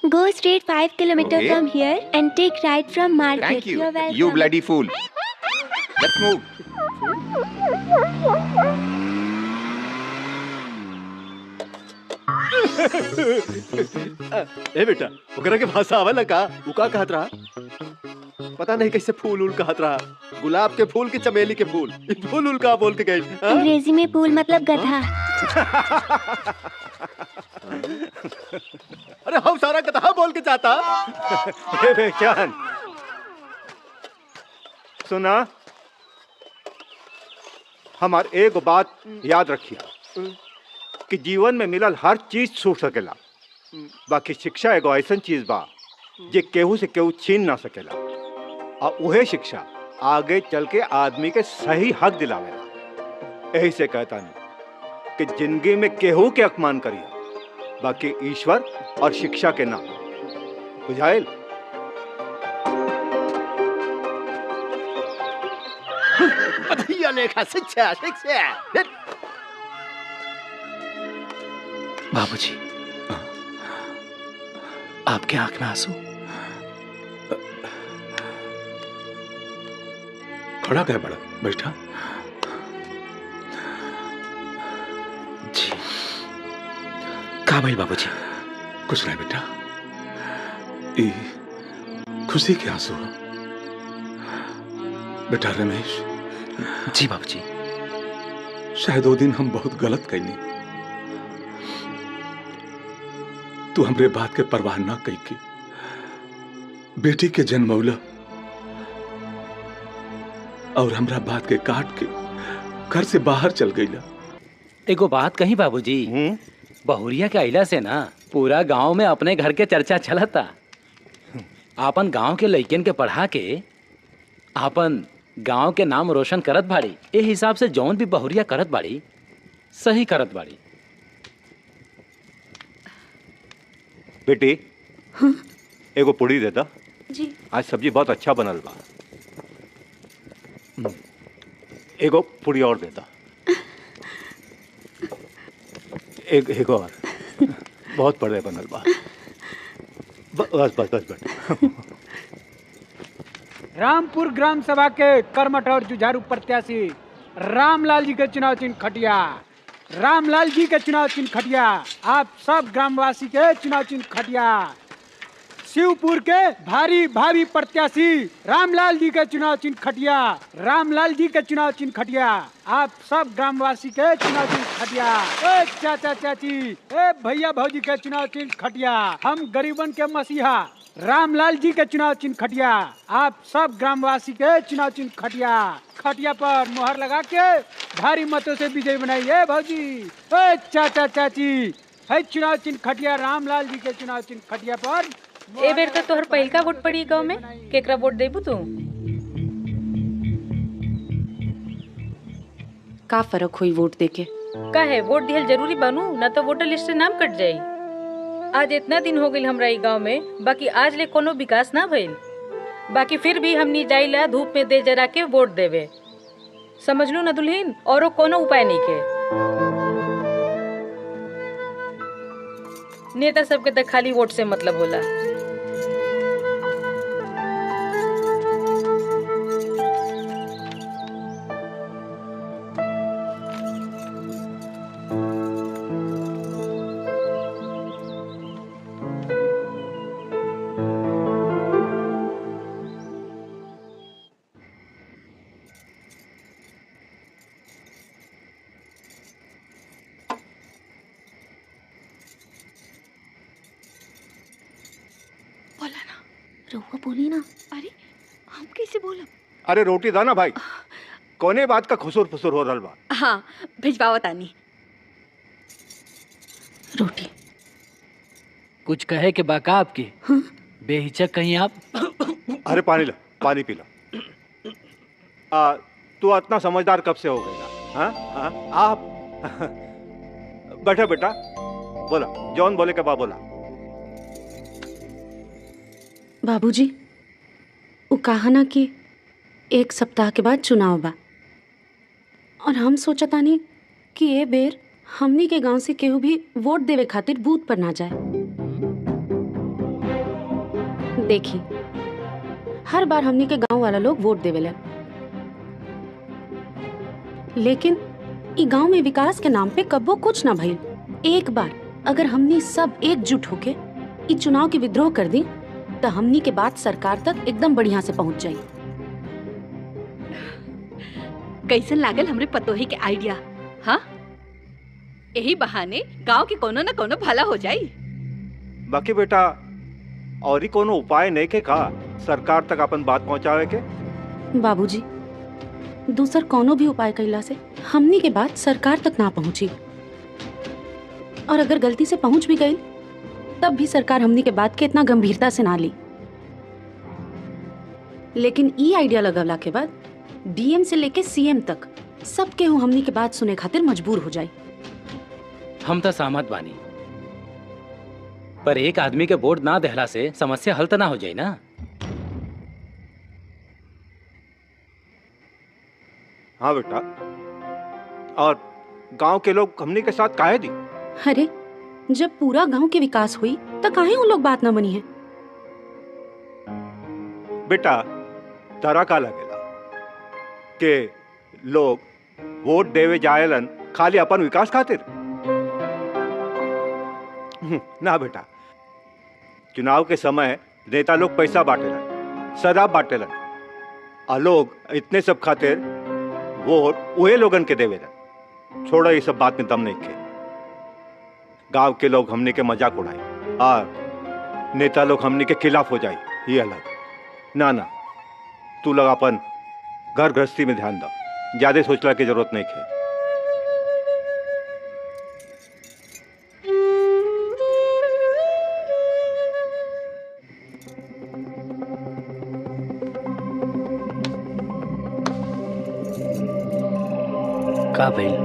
Go straight 5 kilometers Okay. from here and take right from market. Thank you. You're welcome. You bloody fool. Let's move. ए बेटा, ओकरा के भाषा आवेला का? उ का कहत रहा? पता नहीं कैसे फूल उल कहत रहा। गुलाब के फूल के चमेली के फूल, ई फूल उल का बोल के गई। अंग्रेजी में फूल मतलब गधा। अरे हम सारा गधा बोल के जाता। ए बेचान, सुना, हमार एक बात याद रखिए कि जीवन में मिलल हर चीज छूट सकेला, बाकी शिक्षा एगो ऐसन चीज बा जे केहू से केहू छीन ना सकेला, और उहे शिक्षा आगे चल के आदमी के सही हक दिलावेला। यही से कहता नहीं कि जिंदगी में केहू के अपमान करिए, बाकी ईश्वर और शिक्षा के नाम। बुझाइल? लेखा शिक्षा शिक्षा। बाबूजी, आपके आंख में आंसू? खड़ा क्या बड़ा, बैठा। जी का भाई बाबूजी? कुछ नहीं बेटा, ये खुशी के आंसू हो। बेटा रमेश। जी बाबूजी। शायद वो दिन हम बहुत गलत कैली, तू हमरे बात के परवाह ना कई की बेटी के जन्मौला और हमरा बात के काट के घर से बाहर चल गईला। एगो बात कही बाबूजी, बहुरिया के आइला से ना पूरा गांव में अपने घर के चर्चा चलता। आपन गांव के लइकन के पढ़ा के आपन गांव के नाम रोशन करत बाड़ी। ए हिसाब से जौन भी बहुरिया करत बाड़ी सही करत बाड़ी। बेटी एगो पूड़ी देता। जी। आज सब्जी बहुत अच्छा बनल बा। एगो पूड़ी और देता। एक और। बहुत बड़े बनल बा। बस बस बस बेटा। रामपुर ग्राम सभा के कर्मठ और जुझारू प्रत्याशी रामलाल जी के चुनाव चिन्ह खटिया। रामलाल जी के चुनाव चिन्ह खटिया। आप सब ग्रामवासी के चुनाव चिन्ह खटिया। शिवपुर के भारी भावी प्रत्याशी रामलाल जी के चुनाव चिन्ह खटिया। रामलाल जी के चुनाव चिन्ह खटिया। आप सब ग्रामवासी के चुनाव चिन्ह खटिया। ए चाचा चाची, ए भैया भौजी के चुनाव चिन्ह खटिया। हम गरीबन के मसीहा रामलाल जी के चुनाव चिन्ह खटिया। आप सब ग्रामवासी के चुनाव चिन्ह खटिया। खटिया पर मोहर लगा के भारी मतों से विजय बनाइए भौजी। ए चाचा चाची, है चुनाव चिन्ह खटिया रामलाल जी के चुनाव चिन्ह खटिया पर। ए बेर तक तोहर पहिल का वोट पड़ी गांव में, केकरा वोट देबू तू? का फर्क हुई वोट देके? काहे वोट दिहल जरूरी बनू, ना तो वोटर लिस्ट से नाम कट जाई। आज इतना दिन हो गई हमरा ई गांव में, बाकी आज ले कोनो विकास ना भइल। बाकी फिर भी हमनी जाइला धूप में दे जरा के वोट देवे। समझलू ना दुल्हीन, औरो कोनो उपाय नहीं के। नेता सबके तो खाली वोट से मतलब होला। रहुआ बोली ना। अरे हम कैसे बोलब? अरे रोटी दा ना भाई, कोने बात का खुसुर फुसुर हो रहल बा। हाँ भिजवाओ तानी। रोटी कुछ कहे के बाका आपकी? बेहिचक कहीं आप? अरे पानी ला, पानी पी ला। तू इतना समझदार कब से हो गया? हाँ आप बैठा बेटा, बोला जॉन बोले के बा बोला। बाबूजी, वो कहा ना कि 1 सप्ताह के बाद चुनाव बा, और हम सोचतानी कि ये बेर हमनी के गांव से केहू भी वोट देवे खातिर बूथ पर ना जाए। देखी, हर बार हमनी के गांव वाला लोग वोट देवेला, लेकिन ई गांव में विकास के नाम पे कब्बो कुछ ना भइल। एक बार अगर हमनी सब एकजुट होके ई चुनाव के विद्रोह कर दी तो हमनी के बात सरकार तक एकदम बढ़िया से पहुंच जाई। कैसन लागल हमरे पतोही के आइडिया? हाँ, यही बहाने गांव के कोनो न कोनो भला हो जाई। बाकी बेटा और ही कोनो उपाय नहीं के का सरकार तक अपन बात पहुंचावे के? बाबूजी, दूसर कोनो भी उपाय कैला से हमनी के बात सरकार तक ना पहुंची, और अगर गलती से पहुंच भी गई तब भी सरकार हमनी के बात के इतना गंभीरता से ना ली। लेकिन ई आइडिया लगवला के बाद डीएम से लेके सीएम तक सब केहू हमनी के बात सुने खातिर मजबूर हो जाई। हम तो सहमत बानी, पर एक आदमी के वोट ना देहला से समस्या हल तो ना हो जाई ना। हाँ बेटा, और गांव के लोग हमनी के साथ काहे दी? अरे जब पूरा गांव के विकास हुई तो काहे उन लोग बात ना बनी है। बेटा तारा का लगेला के लोग वोट देवे जाएलन खाली अपन विकास खातिर? ना बेटा, चुनाव के समय नेता लोग पैसा बांटेलन, शराब बांटेलन, और लोग इतने सब खातिर वोट उहे लोगन के देवेलन। छोड़ो ये सब बात में दम नहीं खे। गांव के लोग हमने के मजाक उड़ाई और नेता लोग हमने के खिलाफ हो जाए, ये अलग। ना ना, तू लोग अपन घर गृहस्थी में ध्यान दो, ज्यादा सोचला की जरूरत नहीं है। का भइल?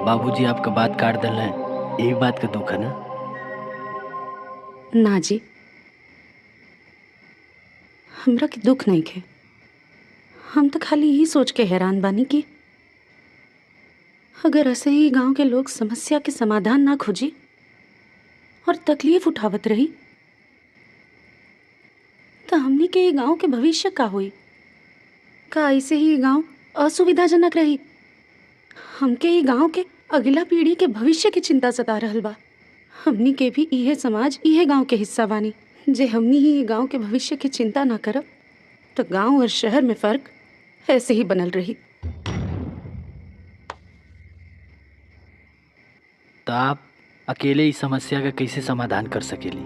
बाबूजी आपका बात काट दिल है, यही बात का दुख है ना? ना जी, हमरा के दुख नहीं खे। हम तो खाली यही सोच के हैरान बानी कि अगर ऐसे ही गांव के लोग समस्या के समाधान ना खोजी और तकलीफ उठावत रही तो हमनी के ये गांव के भविष्य का हुई? का ऐसे ही गांव असुविधाजनक रही? हमके ये गांव के अगला पीढ़ी के भविष्य की चिंता सता रहल बा। हमनी के भी इहे समाज, इहे गांव के हिस्सा बानी। जे हमनी ही ये गांव के भविष्य की चिंता ना करब तो गांव और शहर में फर्क ऐसे ही बनल रही। तो आप अकेले इस समस्या का कैसे समाधान कर सकेली?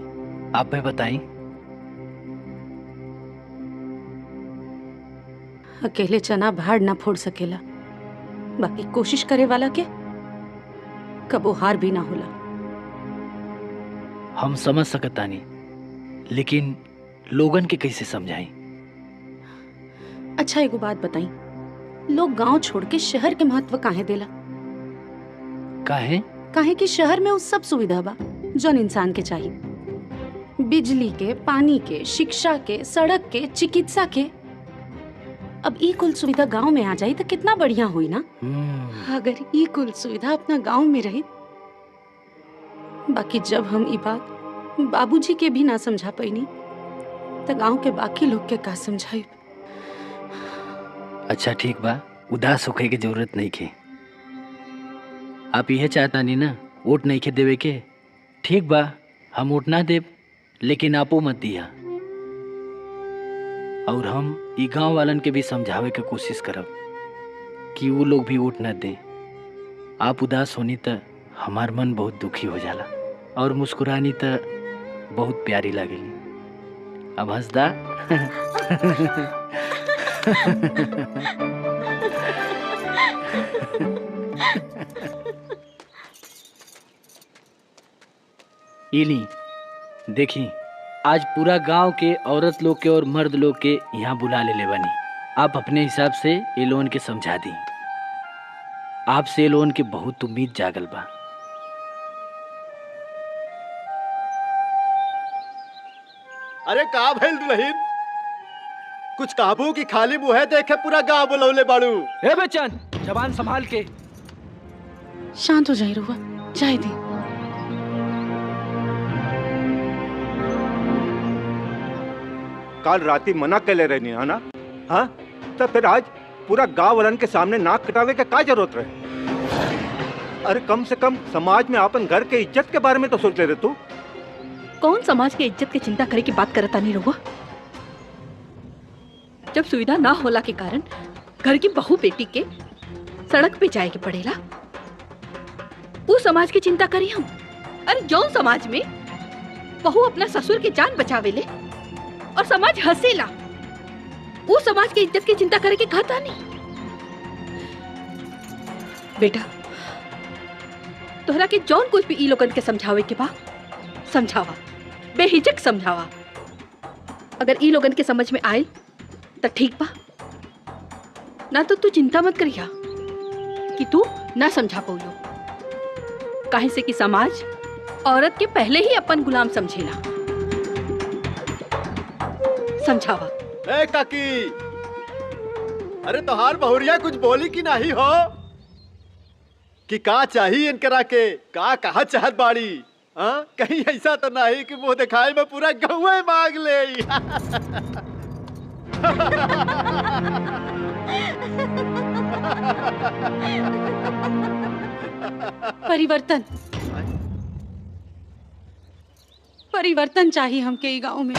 आप भी बताई। अकेले चना भाड़ ना फोड़ सकेला, बाकी कोशिश करे वाला के कबो हार भी ना होला। हम समझ सकतानी, लेकिन लोगन के कैसे समझाई? अच्छा एगो बात बताई, लोग गांव छोड़ के शहर के महत्व काहे देला? काहे? काहे कि शहर में उस सब सुविधा बा जौन इंसान के चाहिए। बिजली के, पानी के, शिक्षा के, सड़क के, चिकित्सा के। अब ई कुल सुविधा गांव में आ जाई तो कितना बढ़िया हुई ना। अगर ई कुल सुविधा अपना गांव में रही। बाकी जब हम ई बात बाबूजी के भी ना समझा पैनी तो गांव के बाकी लोग के का समझाई? अच्छा ठीक बा, उदास होके की जरूरत नहीं के। आप यह चाहता नहीं ना वोट नहीं के देवे के? ठीक बा, हम वोट ना देव, लेकिन आपो मत दिया। और हम ई गांव वालन के भी समझावे के कोशिश करब कि वो लोग भी वोट न दें। आप उदास होनी तो हमार मन बहुत दुखी हो जाला, और मुस्कुरानी तो बहुत प्यारी लगेली। अब हंसदा। इली देखी, आज पूरा गांव के औरत लोग के और मर्द लोग के यहाँ बुला ले बनी। आप अपने हिसाब से ये लोन के समझा दी। आपसे ये लोन के बहुत उम्मीद जागल बा। अरे का भइल दुल्हन? कुछ काबू की खाली मुंह देखे पूरा गांव बुलौले बाड़ू। ए बच्चन, जबान संभाल के। शांत हो जाए रुआ, जाए दी। कल राती मना कर ले रहनी है ना? हाँ, तो फिर आज पूरा गांव वालन के सामने नाक कटावे के का जरूरत रहे? अरे कम से कम समाज में अपन घर के इज्जत के बारे में तो सोच ले रहे तू। कौन समाज के इज्जत की चिंता करे की बात करता नहीं रहुआ? जब सुविधा ना होला के कारण घर की बहू बेटी के सड़क पे जाए के पड़ेला, वो समाज की चिंता करी हम। अरे जौन समाज में बहू अपना ससुर की जान बचावे ले और समाज हंसेला, वो समाज की इज्जत की चिंता करे के कहता नहीं। बेटा, तोहरा के जौन कुछ भी ई लोगन के समझावे के बा समझावा, बेहिचक समझावा। अगर ई लोगन के समझ में आए तो ठीक बा, ना तो तू चिंता मत करिया कि तू ना समझा पौलो। काहे से कि समाज औरत के पहले ही अपन गुलाम समझेला। समझावा। ए काकी, अरे तोहार बहुरिया कुछ बोली कि नहीं हो कि का चाहिए इनकरा के, का कहा चाहत बाड़ी? हाँ, कहीं ऐसा तो नहीं कि मुंह दिखाए में पूरा गहुए मांग ले। परिवर्तन, परिवर्तन चाहिए हमके ई गांव में।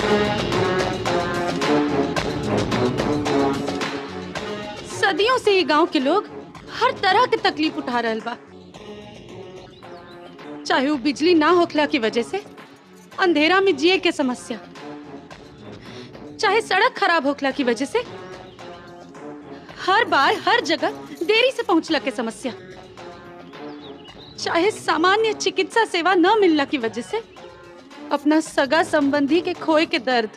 सदियों से ये गांव के लोग हर तरह के तकलीफ उठा रहल बा, चाहे वो बिजली ना होखला की वजह से अंधेरा में जिए के समस्या, चाहे सड़क खराब होखला की वजह से हर बार हर जगह देरी से पहुंचला के समस्या, चाहे सामान्य चिकित्सा सेवा न मिलने की वजह से अपना सगा संबंधी के खोए के दर्द।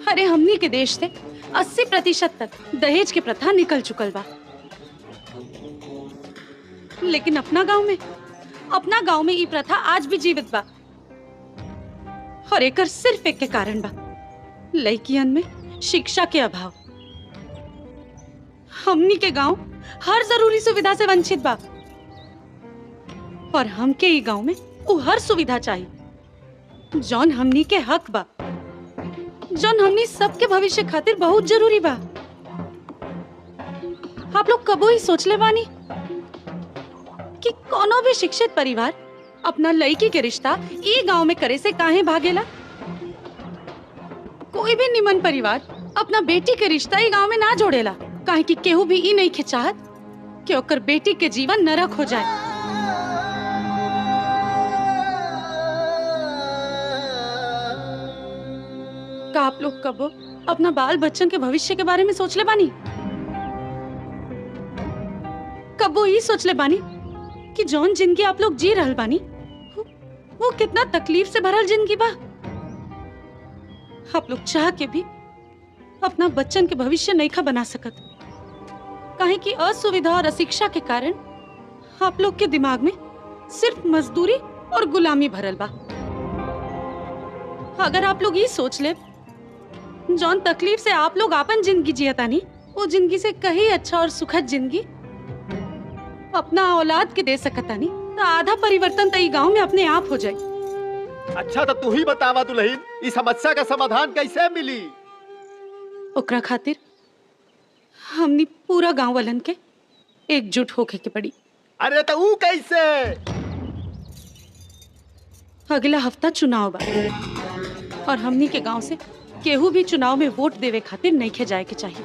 अरे हमनी के देश से 80% तक दहेज की प्रथा निकल चुकल बा, लेकिन अपना गांव में ये प्रथा आज भी जीवित बा। और एकर सिर्फ एक के कारण बा, लड़कियन में शिक्षा के अभाव। हमनी के गांव हर जरूरी सुविधा से वंचित बा, और हमके ई गांव में वो हर सुविधा चाहिए जौन हमनी के हक बा, जौन हमनी सबके भविष्य खातिर बहुत जरूरी बा। आप लोग कबो ही सोच ले बानी कि कोनो भी शिक्षित परिवार अपना लड़की के रिश्ता ई गांव में करे से काहे भागेला? कोई भी निमन परिवार अपना बेटी के रिश्ता ई गांव में ना जोड़ेला, काहे कि केहू भी ई नहीं के चाहत कि ओकर बेटी के जीवन नरक हो जाए। का आप लोग कबो अपना बाल बच्चन के भविष्य के बारे में सोच ले बानी? कबो ये सोच ले बानी कि जौन जिंदगी आप लोग जी रहल बानी वो कितना तकलीफ से भरल जिंदगी बा? आप लोग चाह के भी अपना बच्चन के भविष्य नहीं खा बना सकत, काहे कि असुविधा और अशिक्षा के कारण आप लोग के दिमाग में सिर्फ मजदूरी और गुलामी भरल बा। अगर आप लोग ये सोच ले जौन तकलीफ से आप लोग आपन जिंदगी जियतानी, वो जिंदगी से कहीं अच्छा और सुखद जिंदगी अपना औलाद के दे सकतानी, तो आधा परिवर्तन तो गांव में अपने आप हो जाए। अच्छा तो तू ही बतावा दुल्हन, इस समस्या का समाधान कैसे मिली? ओकरा खातिर हमनी पूरा गांव वालन के एकजुट होके के पड़ी। अरे तो ऊ कैसे? अगला हफ्ता चुनाव बा और हमनी के गांव से केहू भी चुनाव में वोट देवे खातिर नहीं खे जाए के चाहिए।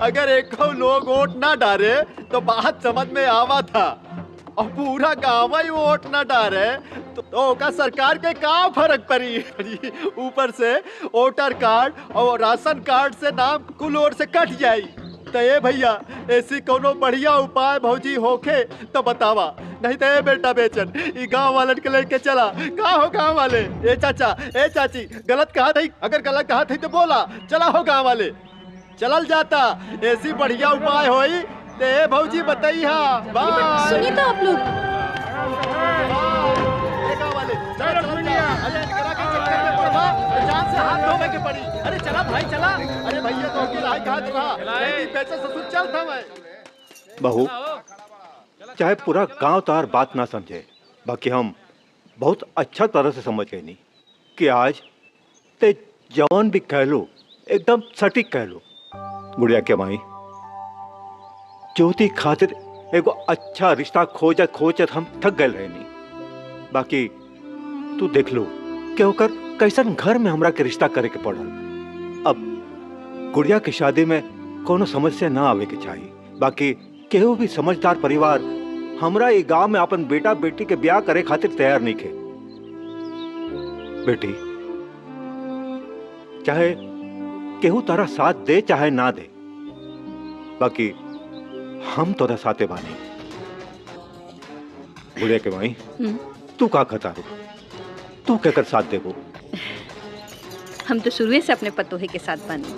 अगर एक लोग वोट ना डाले तो बात समझ में आवा था, और पूरा गांव ही वोट ना डाले तो का सरकार के का फर्क पड़ी? ऊपर से वोटर कार्ड और राशन कार्ड से नाम कुल ओर से कट जाई। तो ये भैया ऐसी कोनो बढ़िया उपाय भौजी होखे तो बतावा, नहीं तो ये बेटा बेचन ये गांव वालन के लेके चला। का हो गांव वाले? ए चाचा ए चाची, गलत कहा थी? अगर गलत कहा थी तो बोला, चला हो गांव वाले, चलल जाता। ऐसी बढ़िया उपाय होई ते भौजी बताइया। सुनिए तो आप लोग, जान से हाथ धोवे के पड़ी। अरे चला भाई चला। अरे भैया तो अकेला ही कहा था, पैसा ससुर चल था मैं। बहू, चाहे पूरा गांव तार बात ना समझे, बाकी हम बहुत अच्छा तरह से समझ गए नहीं कि आज ते जवान भी कह लो, एकदम सटीक कह लो। गुड़िया के माई ज्योति खातिर एगो अच्छा रिश्ता खोजत हम थक गए रहे नहीं। बाकी तू देख लो कि ओकर कैसन घर में हमरा के रिश्ता करे के पड़ल। अब गुड़िया की शादी में कोनो समस्या ना आवे के चाहिए। बाकी केहू भी समझदार परिवार हमरा ये गांव में अपन बेटा बेटी के ब्याह करे खातिर तैयार नहीं थे। बेटी, चाहे केहू तारा साथ दे चाहे ना दे, बाकी हम तोरा साथे बानी। बुढ़े के भाई तू का खता रू, तू क्या कर साथ देबो? हम तो शुरू से अपने पतोहे के साथ बने।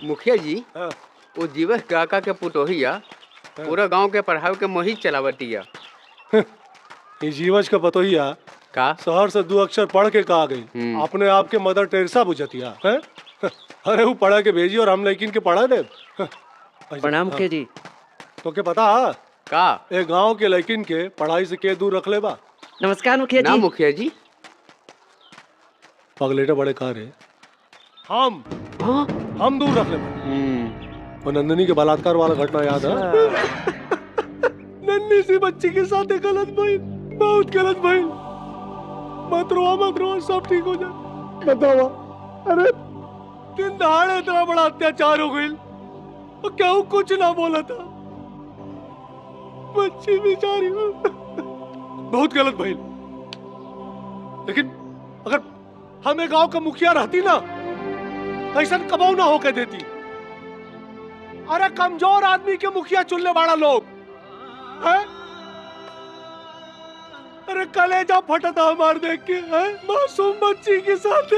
मुखिया जी, वो जीवस काका के पुतोहिया पूरा गांव के पढ़ाव के मोहित चलावतिया। ये जीवज का पतोहिया का शहर से 2 अक्षर पढ़ के कहा गई, अपने आप के मदर टेरेसा बुझतिया है। अरे वो पढ़ा के भेजी और हम लेकिन के पढ़ा दे। प्रणाम मुखिया जी। तो क्या पता का एक गांव के लेकिन के पढ़ाई से के दूर रख ले बा। नमस्कार मुखिया ना जी। मुखिया जी, पगलेटा बड़े कार है, हम दूर रख ले बा। और नंदनी के बलात्कार वाला घटना याद है? नन्ही सी बच्ची के साथ एक गलत भाई, बहुत गलत भाई। मत रो, सब ठीक हो जाए। बताओ, अरे दिन दहाड़े इतना बड़ा अत्याचार हो गई और क्या वो कुछ ना बोला था। बच्ची बेचारी बहुत गलत भाई। लेकिन अगर हमें गांव का मुखिया रहती ना, ऐसा कबाऊ ना होके देती। अरे कमजोर आदमी के मुखिया चुनने वाला लोग है? अरे कलेजा फटा था हमारे देख के, मासूम बच्ची के साथ।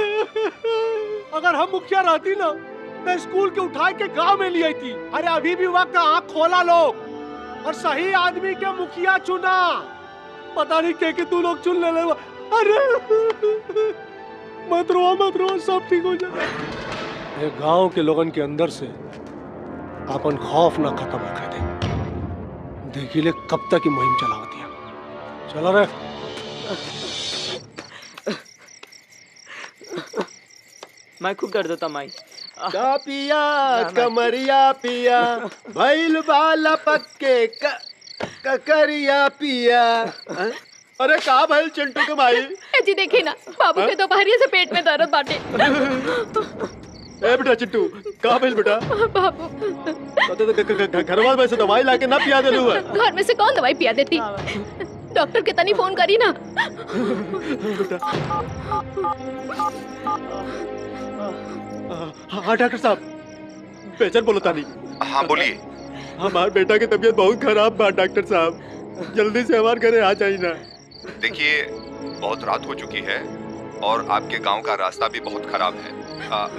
अगर हम मुखिया रहती ना तो स्कूल के उठा के गांव में ले आई थी। अरे अभी भी वक्त आंख खोला लोग और सही आदमी के मुखिया चुना। पता नहीं के तू लोग चुन ले। अरे मत रो, सब ठीक हो जाए। गांव के लोगन के अंदर से अपन खौफ ना खत्म कर दे। देखी ले कब तक की मुहिम चलावती है। चला रे। मैं खूब दर्द होता माई। का पिया कमरिया पिया भैल बाला पक्के ककरिया पिया। अरे का भैल चिंटू के भाई? जी देखिए ना, बाबू के दोपहरिया से पेट में दर्द बाटे। ए बेटा चिंटू, का भैल बेटा? बाबू घरवाल में से दवाई लाके ना पिया देलू है? घर में से कौन दवाई पिया देती? डॉक्टर के तनी फोन करी ना। हाँ डॉक्टर साहब, बेचैन बोलो तानी। हाँ बोलिए। हमारे बेटा की तबीयत बहुत खराब बा डॉक्टर साहब, जल्दी से हमारे घरे आ जाइए ना। देखिए बहुत रात हो चुकी है और आपके गांव का रास्ता भी बहुत खराब है।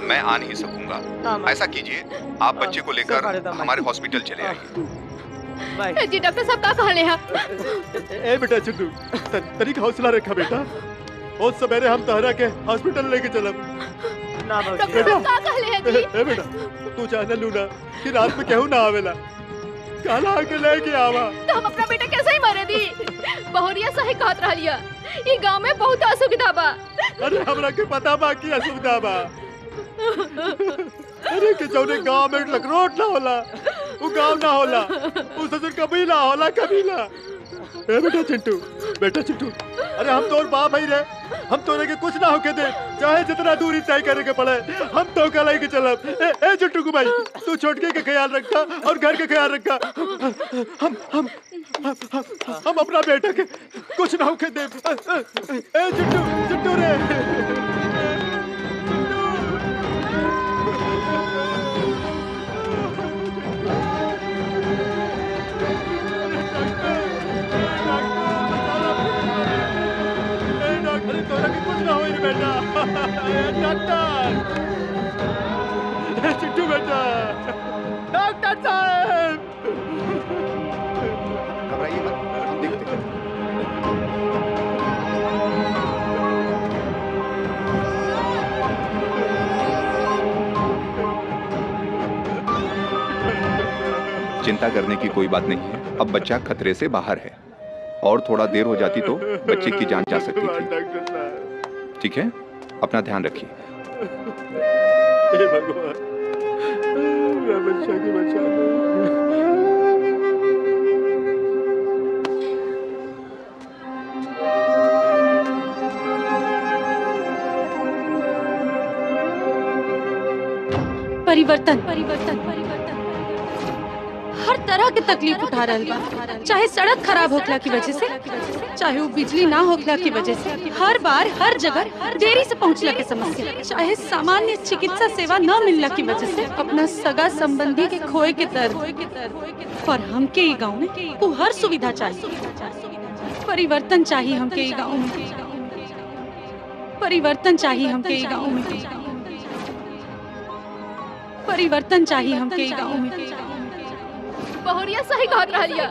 मैं आ नहीं सकूंगा। ऐसा कीजिए, आप बच्चे को लेकर हमारे हॉस्पिटल चले आइए। जी डॉक्टर साहब का कहले हैं? ए बेटा चिंटू, तनिक हौसला रखा बेटा। बहुत सवेरे हम तहरा के हॉस्पिटल लेके चलब। डॉक्टर साहब का कहले हैं जी? ए बेटा, तू जाने लू ना कि रात में केहू ना आवेला, काला आके लेके आवा। तो हम अपना बेटा कैसे ही मारे दी? बहुरिया सही कहत रहलिया, ये गांव में बहुत असुविधा बा। अरे हमरा के पता बा कि असुविधा बा। अरे के जौने गांव में लकरोट ना होला, वो गांव ना होला, वो ससुर कभी ना होला, कभी ना। ए बेटा चिंटू, अरे हम तोर बाप ही रहे, हम तोरे के कुछ ना होके दे, चाहे जितना दूरी तय करे के पड़े, हम तो का लेके चलब। ए चिंटू को भाई, तू छोटके के ख्याल रखा और घर के ख्याल रखा। हम अपना बेटा के कुछ ना होके दे। ए चिंटू रे। बेटा डॉक्टर, चिट्टू बेटा, डॉक्टर साहब। घबराइए मत, हम देखते हैं। चिंता करने की कोई बात नहीं है, अब बच्चा खतरे से बाहर है। और थोड़ा देर हो जाती तो बच्चे की जान जा सकती थी। ठीक है, अपना ध्यान रखिए। हे भगवान, मेरा बच्चा की बचा परिवर्तन, हर तरह के तकलीफ उठा रहल बा, चाहे सड़क खराब होखला की वजह से, चाहे वो बिजली ना होखला की वजह से, हर बार हर जगह देरी से पहुंचला के समस्या, चाहे सामान्य चिकित्सा सेवा न मिलला की वजह से अपना सगा संबंधी के खोए के दर्द। और हमके ई गाँव में वो हर सुविधा चाहिए। परिवर्तन चाहिए हमके ई गाँव में, परिवर्तन चाहिए हमके ई गाँव में, परिवर्तन चाहिए हमके ई गाँव में। बहुरिया सही कहत रहलिया,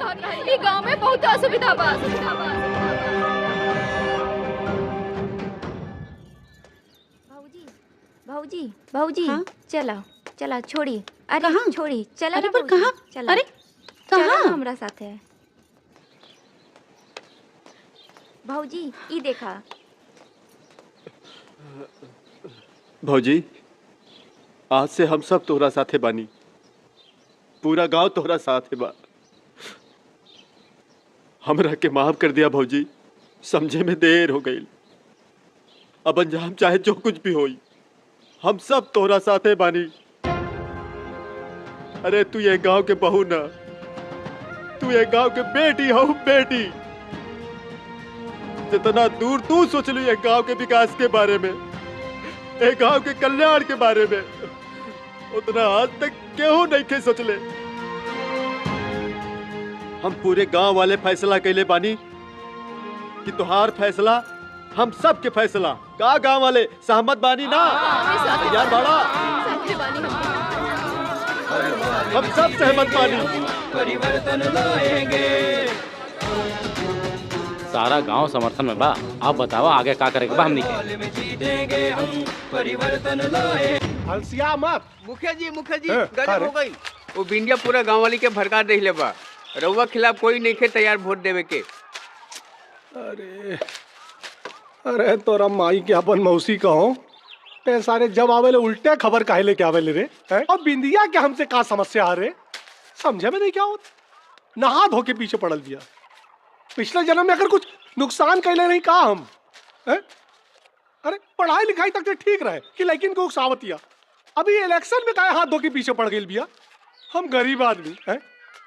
ई गांव में बहुत असुविधा बा। भाऊजी भाऊजी चला चला छोड़ी, अरे कहाँ? छोड़ी चला अरे ना पर भाऊजी, कहाँ? चला। अरे चला कहाँ? ना हमरा साथे। भाऊजी ई देखा। भौजी आज से हम सब तोहरा साथे बानी, पूरा गांव तोहरा साथे बा। हमरा के माफ कर दिया भौजी, समझे में देर हो गई। अब अंजाम चाहे जो कुछ भी होई, हम सब तोहरा साथे बानी। अरे तू ये गांव के बहू ना, तू ये गांव के बेटी हो, बेटी। जितना दूर तू सोच ली ये गांव के विकास के बारे में, एक गांव के कल्याण के बारे में, उतना आज तक क्यों नहीं के सोच ले। हम पूरे गांव वाले फैसला कैले बानी कि तुहार फैसला हम सब के फैसला। का गांव वाले सहमत बानी ना? तैयार बाड़ा? हम सब सहमत बानी। परिवर्तन लाएंगे। सारा गांव समर्थन में बा। आप बताओ आगे का करेगा बा हमनी के। हंसिया मत। मुखिया जी हाँ, गजब हो गई। वो बिंडिया पूरा गांव वाली के भड़का दे ले बा। रउआ खिलाफ कोई नहीं खे तैयार वोट देवे के। अरे अरे तोरा माई के अपन मौसी कहो ते सारे जब आवेले उल्टे खबर काहे लेके आवेले रे हैं? और बिंदिया के हमसे का समस्या आ रे? समझे में नहीं क्या होत? नहा धो के पीछे पड़ल दिया। पिछले जन्म में अगर कुछ नुकसान कैले नहीं का हम हैं? अरे पढ़ाई लिखाई तक तो ठीक रहे कि लेकिन को उकसावतिया। अभी इलेक्शन में काहे हाथ धो के पीछे पड़ गई बिया? हम गरीब आदमी हैं,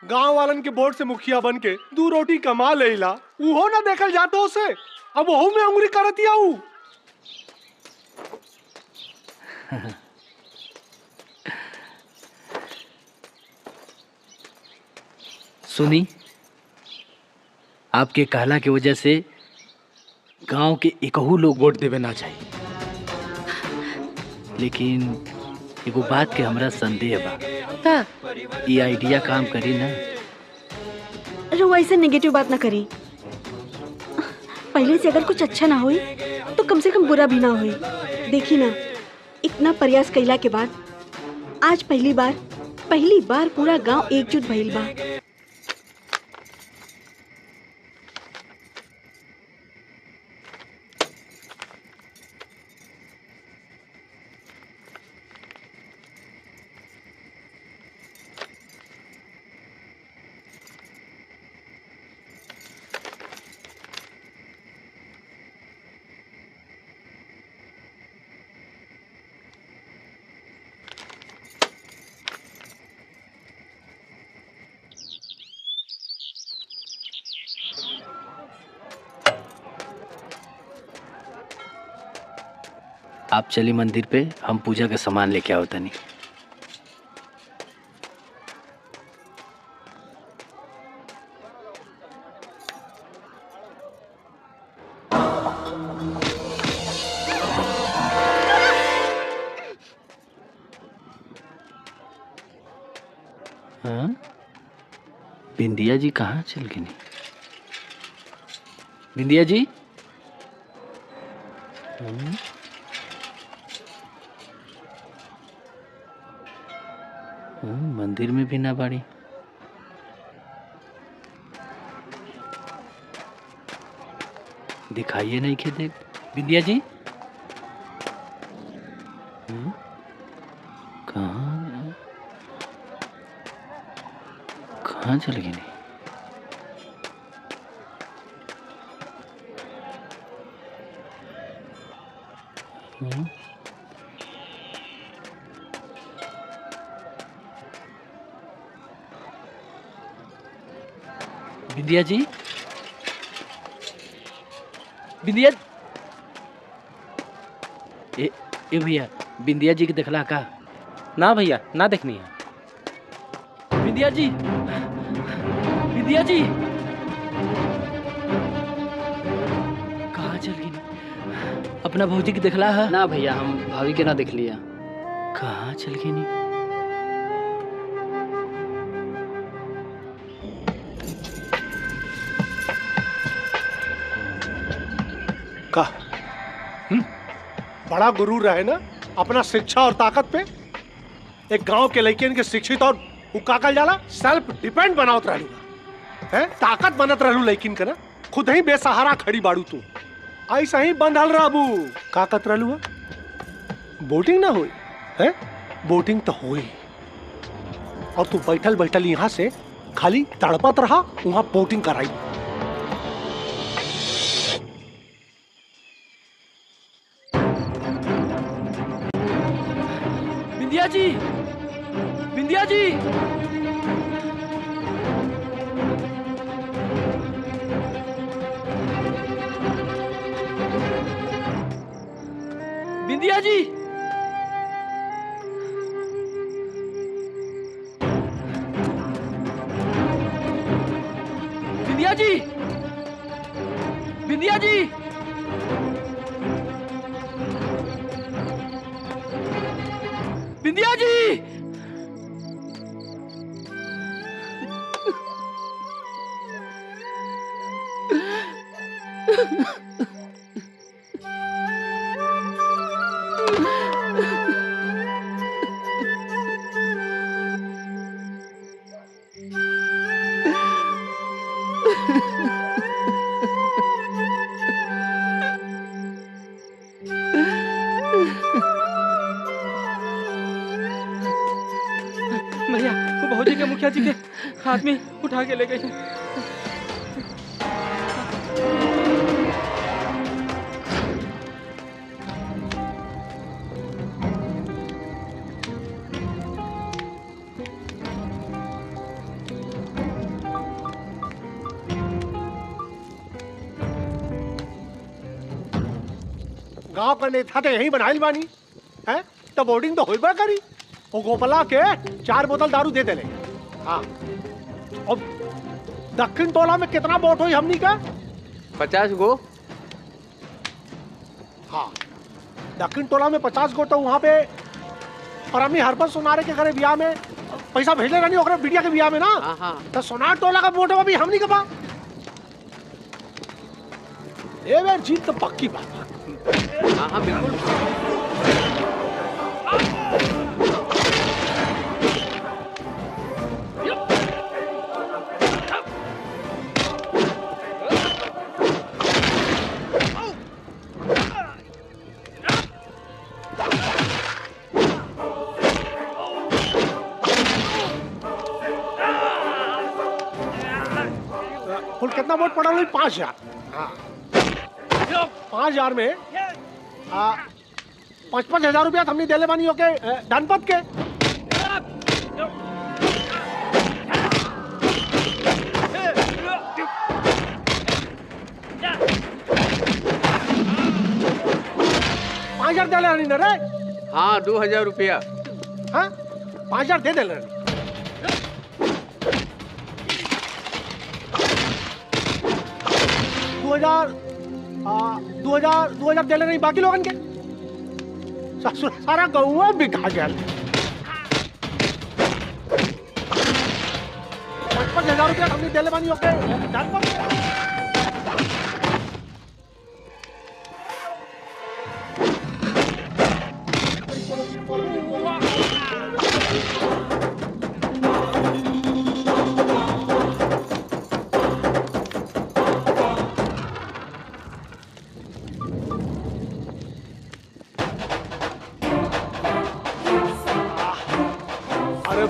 गांव वालन के वोट से मुखिया बन के 2 रोटी कमा लेला, उहो ना देखल जातो उसे। अब वहू में अंगुरी करतिया हूँ। सुनी, आपके कहला की वजह से गांव के एकहू लोग वोट देवे ना चाहिए, लेकिन एगो बात के हमरा संदेह बा। का? ये आइडिया काम करी ना? रुआ ऐसे नेगेटिव बात ना करी। पहले से अगर कुछ अच्छा ना हुई तो कम से कम बुरा भी ना हुई। देखी ना, इतना प्रयास कैला के बाद आज पहली बार पूरा गांव एकजुट भइल बा। आप चली मंदिर पे, हम पूजा का सामान लेके आओ तनी। हाँ? बिंदिया जी कहाँ चल गई? बिंदिया जी? मंदिर में भी ना बाड़ी। दिखाइए नहीं के देख। बिंदिया जी कहाँ कहाँ चल गई? नहीं बिंदिया जी, बिंदिया ए भैया, बिंदिया जी के देखला का? ना भैया, ना देखनी है। बिंदिया जी, बिंदिया जी कहाँ चल गई? अपना भौजी के देखला है? ना भैया, हम भाभी के ना देख लिया। कहाँ चल गई? नहीं का बड़ा गुरूर रहे ना अपना शिक्षा और ताकत पे। एक गांव के लड़कियन के शिक्षित और उकाकल जाला सेल्फ डिपेंड बनावत रहलू है, ताकत बनत रहलू लड़किन के ना, खुद ही बेसहारा खड़ी बाड़ू तू। ऐसा ही बंधल रहबू का कत रहलू है? बोटिंग ना हुई है? बोटिंग तो हुई, और तू बैठल बैठल यहाँ से खाली तड़पत रहा, वहां बोटिंग कराई। बिंदिया जी, बिंदिया जी, बिंदिया जी, बिंदिया जी, बिंदिया जी, बिंदिया जी। भैया, वो भौजी के मुखिया जी के हाथ में उठा के ले गई। गांव का नेता तो यही बनाइल बानी है, तो बोर्डिंग तो होइबा करी। वो गोपाला के 4 बोतल दारू दे देले। हाँ, अब दक्षिण टोला में कितना वोट हुई हमनी का? 50 गो। हाँ, दक्षिण टोला में 50 गो। तो वहाँ पे और हमनी हरपत सोनारे के घरे बियाह में पैसा भेजले रहनी, ओकरे बिटिया के बियाह में ना। तो सोनार टोला का वोट भी हमनी के बा। ए बेर जीत तो पक्की बात। हाँ हाँ बिल्कुल। कुल कितना वोट पड़ा? 5000। हाँ, 5000 में 5,000 रुपया हमने देले बानी के धनपत के। $5,000 देले रहनी ना रे? हाँ, 2000 रुपया। हाँ, 5,000 दे देले रहनी। 2000 देले नहीं बाकी लोगन के। सारा गौवा बिका गया। 55,000 रुपया हमने देले बानी ओके धनपत।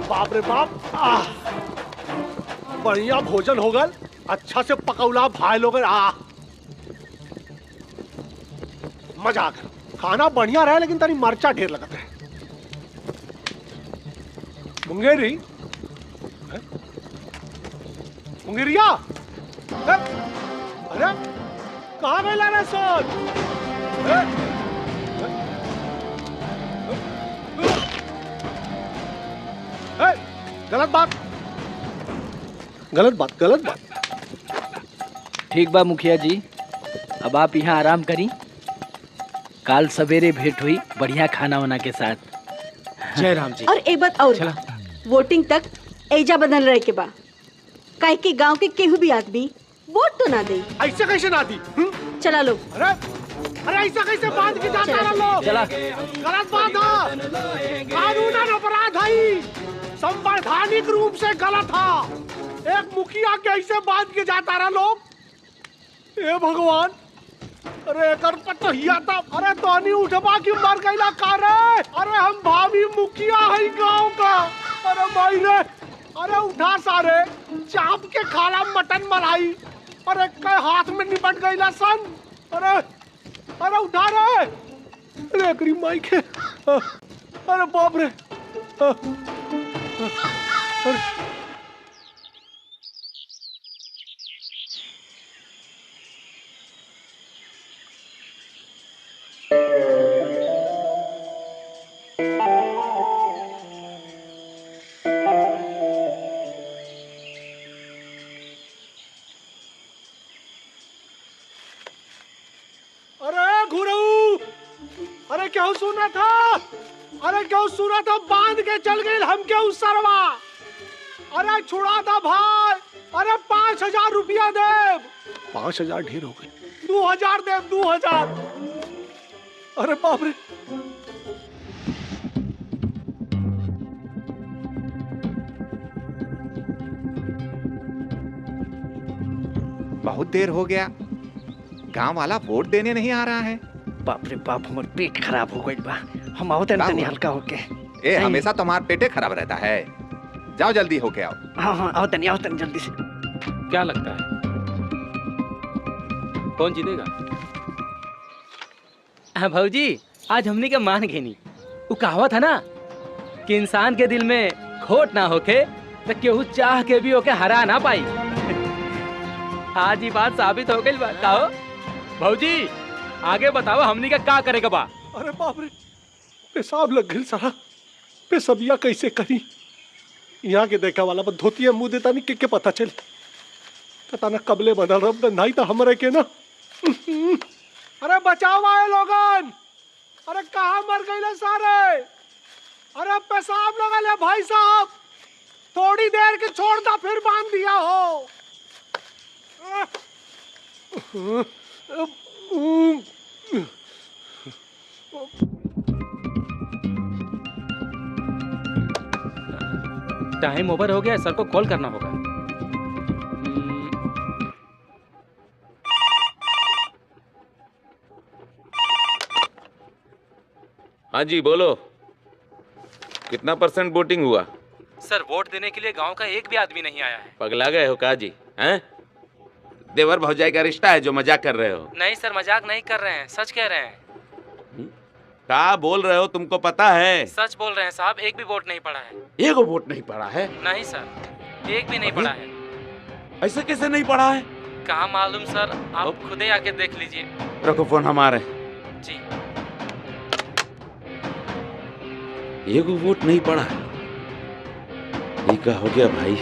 बाप रे बाप, बढ़िया भोजन हो गल, अच्छा से पकौला भाई लोग। मजा आ गया। खाना बढ़िया रहे लेकिन तनी मरचा ढेर लगत है। मुंगेरी, मुंगेरिया अरे कहाँ गए ला सोन? गलत बात, गलत बात, गलत बात। ठीक बा मुखिया जी, अब आप यहाँ आराम करी। काल सवेरे भेंट हुई बढ़िया खाना वाना के साथ। जय राम जी। और एक बात और, वोटिंग तक एजा बदल रहे के बा, काहे कि गांव के केहू भी आदमी वोट तो ना दे। ऐसे कैसे ना दी? चला लो। अरे अरे ऐसा कैसे बांध के जाता है लोग? चला। गलत बात है, कानूनन अपराध है, संवैधानिक रूप से गलत है। एक मुखिया के ऐसे बांध के जाता रहा लोग। हे भगवान, अरे कर पतो हिया था। अरे तोनी उठवा की मर गईला का रे? अरे हम भाभी मुखिया है गांव का। अरे भाई रे, अरे उठा सारे, चाप के खाला मटन मलाई। अरे कई हाथ में निपट गईला सन। अरे अरे उठा रे। अरे एकरी माई के, अरे बाप रे। अरे क्या सुना था? अरे क्या सुना था? बांध के चल गए हम क्या उस सरवा? अरे छुड़ा था भाई। अरे 5,000 रुपया दे। 5,000 ढेर हो गए। 2,000 दे, 2,000। अरे बाप रे। बहुत देर हो गया, गांव वाला वोट देने नहीं आ रहा है। बाप रे बाप, हमार पेट खराब हो गई बा। हम आओ तनी हल्का होके। ए हमेशा तुम्हारा पेटे खराब रहता है। जाओ जल्दी होके आओ। हाँ हाँ, आओ तनी जल्दी से। क्या लगता है कौन जीतेगा? भाऊजी, आज हमने के मान घेनी। वो कहावत है ना कि इंसान के दिल में खोट ना होके तो केहू चाह के भी होके हरा ना पाई। आज ये बात साबित हो गई। कहो भाऊजी, आगे बताओ हमनी का क्या करेगा बा? अरे बाप रे, पेशाब लग गई सारा। पेशबिया कैसे करी? यहाँ के देखा वाला बस धोतिया मुंह देता नहीं के पता चल। पता ना कबले बदल रहा नहीं तो हमरे के ना। अरे बचाओ आए लोगन। अरे कहाँ मर गए सारे? अरे पेशाब लगा ले भाई साहब। थोड़ी देर के छोड़ दा फिर बांध दिया हो। टाइम ओवर हो गया, सर को कॉल करना होगा। हाँ जी बोलो, कितना % वोटिंग हुआ? सर वोट देने के लिए गांव का एक भी आदमी नहीं आया है। पगला गए हो का जी? हैं? देवर भौजाई का रिश्ता है जो मजाक कर रहे हो? नहीं सर, मजाक नहीं कर रहे हैं, सच कह रहे हैं। क्या बोल रहे हो? तुमको पता है? सच बोल रहे हैं साहब, एक भी वोट नहीं पड़ा है। एक वोट नहीं पड़ा है? नहीं सर, एक भी नहीं पड़ा है। ऐसे कैसे नहीं पड़ा है? कहाँ मालूम सर, आप खुद ही आके देख लीजिए। रखो फोन हमारे। जी। एक वोट नहीं पड़ा है, ये क्या हो गया भाई?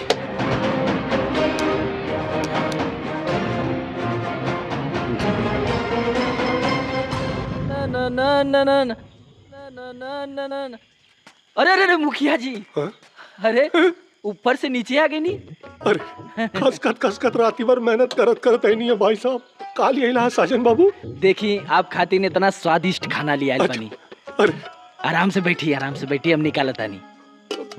ना ना ना ना ना ना ना ना ना ना। अरे अरे अरे मुखिया जी, अरे ऊपर से नीचे आ गई नहीं। अरे खसखत राती भर मेहनत करत है नहीं है भाई साहब। काल यही ला साजन बाबू। देखिए आप खाती ने इतना स्वादिष्ट खाना लिया है बनी। अरे आराम से बैठिए, आराम से बैठिए, हम निकाला तानी।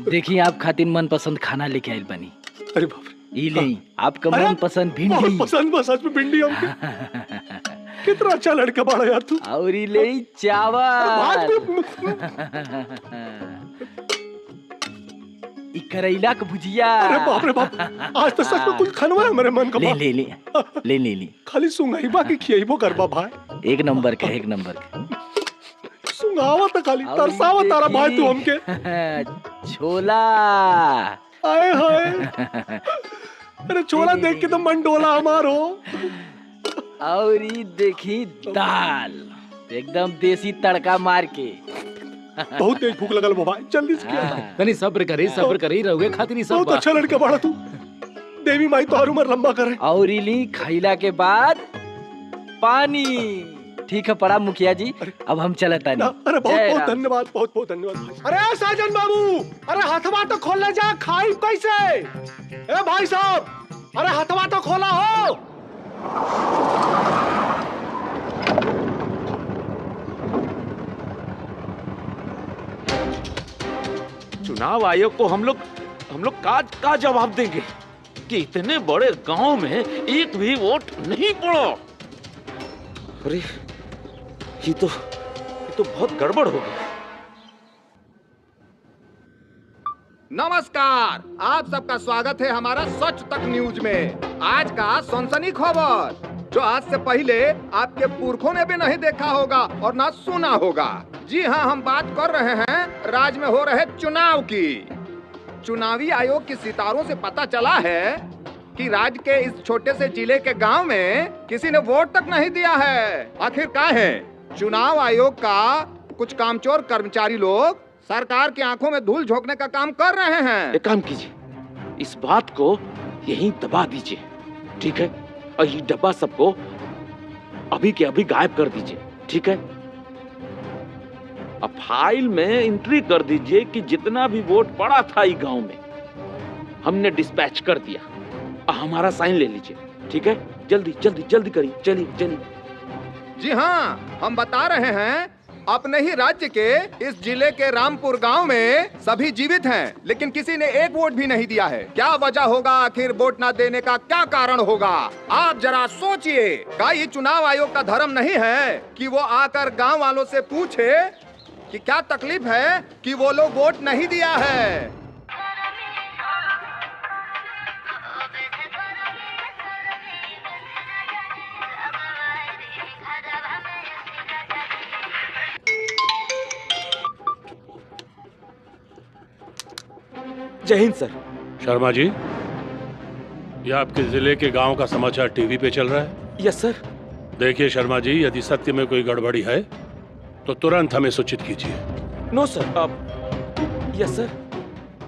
देखिए आप खातिर मन पसंद खाना लेके आयल बनी। अरे बाप रे, ये ले आपका मन पसंद भिंडी। पसंद बस आज में भिंडी हमके। कितना अच्छा लड़का बाड़ा यार तू। और ये ले चावल, करेला का भुजिया। अरे बाप रे बाप, आज तो सच में कुछ खनवा है मेरे मन का। ले ले ले ले ले ले। खाली सुंगाई बाकी खियाइबो करबा भाई। एक नंबर का, एक नंबर का। सुंगावा तो खाली तरसावा तारा भाई तू हमके। छोला। आए हाय। अरे छोला देख के तो मन डोला हमारो। और ये देखी दाल एकदम देसी तड़का मार के। बहुत तेज भूख लगल भाई, जल्दी से किया। तनी सब्र करी रहुए खातिर सब। बहुत अच्छा लड़का बड़ा तू। देवी माई तो उम्र लंबा करे। और इली खैला के बाद पानी। ठीक है पड़ा मुखिया जी, अब हम चलता नहीं। अरे बहुत बहुत धन्यवाद, बहुत बहुत धन्यवाद। अरे साजन बाबू, अरे हथवा तो खोलने जा, खाई कैसे? ए भाई साहब, अरे हथवा तो खोला हो। चुनाव आयोग को हम लोग का जवाब देंगे कि इतने बड़े गांव में एक भी वोट नहीं पड़ा। अरे ये तो बहुत गड़बड़ हो गया। नमस्कार, आप सबका स्वागत है हमारा सच तक न्यूज में। आज का सनसनी खबर जो आज से पहले आपके पुरखों ने भी नहीं देखा होगा और ना सुना होगा। जी हाँ, हम बात कर रहे हैं राज्य में हो रहे चुनाव की। चुनावी आयोग के सितारों से पता चला है कि राज्य के इस छोटे से जिले के गांव में किसी ने वोट तक नहीं दिया है। आखिर क्या है? चुनाव आयोग का कुछ कामचोर कर्मचारी लोग सरकार की आंखों में धूल झोंकने का काम कर रहे हैं। एक काम कीजिए, इस बात को यहीं दबा दीजिए, ठीक है? और ये डब्बा सबको अभी के अभी गायब कर दीजिए, ठीक है? अब फाइल में एंट्री कर दीजिए कि जितना भी वोट पड़ा था इस गांव में हमने डिस्पैच कर दिया। हमारा साइन ले लीजिए, ठीक है? जल्दी जल्दी जल्दी करिए, चलिए। जी हाँ, हम बता रहे हैं अपने ही राज्य के इस जिले के रामपुर गांव में सभी जीवित हैं, लेकिन किसी ने एक वोट भी नहीं दिया है। क्या वजह होगा? आखिर वोट ना देने का क्या कारण होगा? आप जरा सोचिए। क्या ये चुनाव आयोग का धर्म नहीं है कि वो आकर गांव वालों से पूछे कि क्या तकलीफ है कि वो लोग वोट नहीं दिया है? जय हिंद सर। शर्मा जी, ये आपके जिले के गांव का समाचार टीवी पे चल रहा है? Yes sir. देखिए शर्मा जी, यदि सत्य में कोई गड़बड़ी है तो तुरंत हमें सूचित कीजिए। No sir. अब यस सर,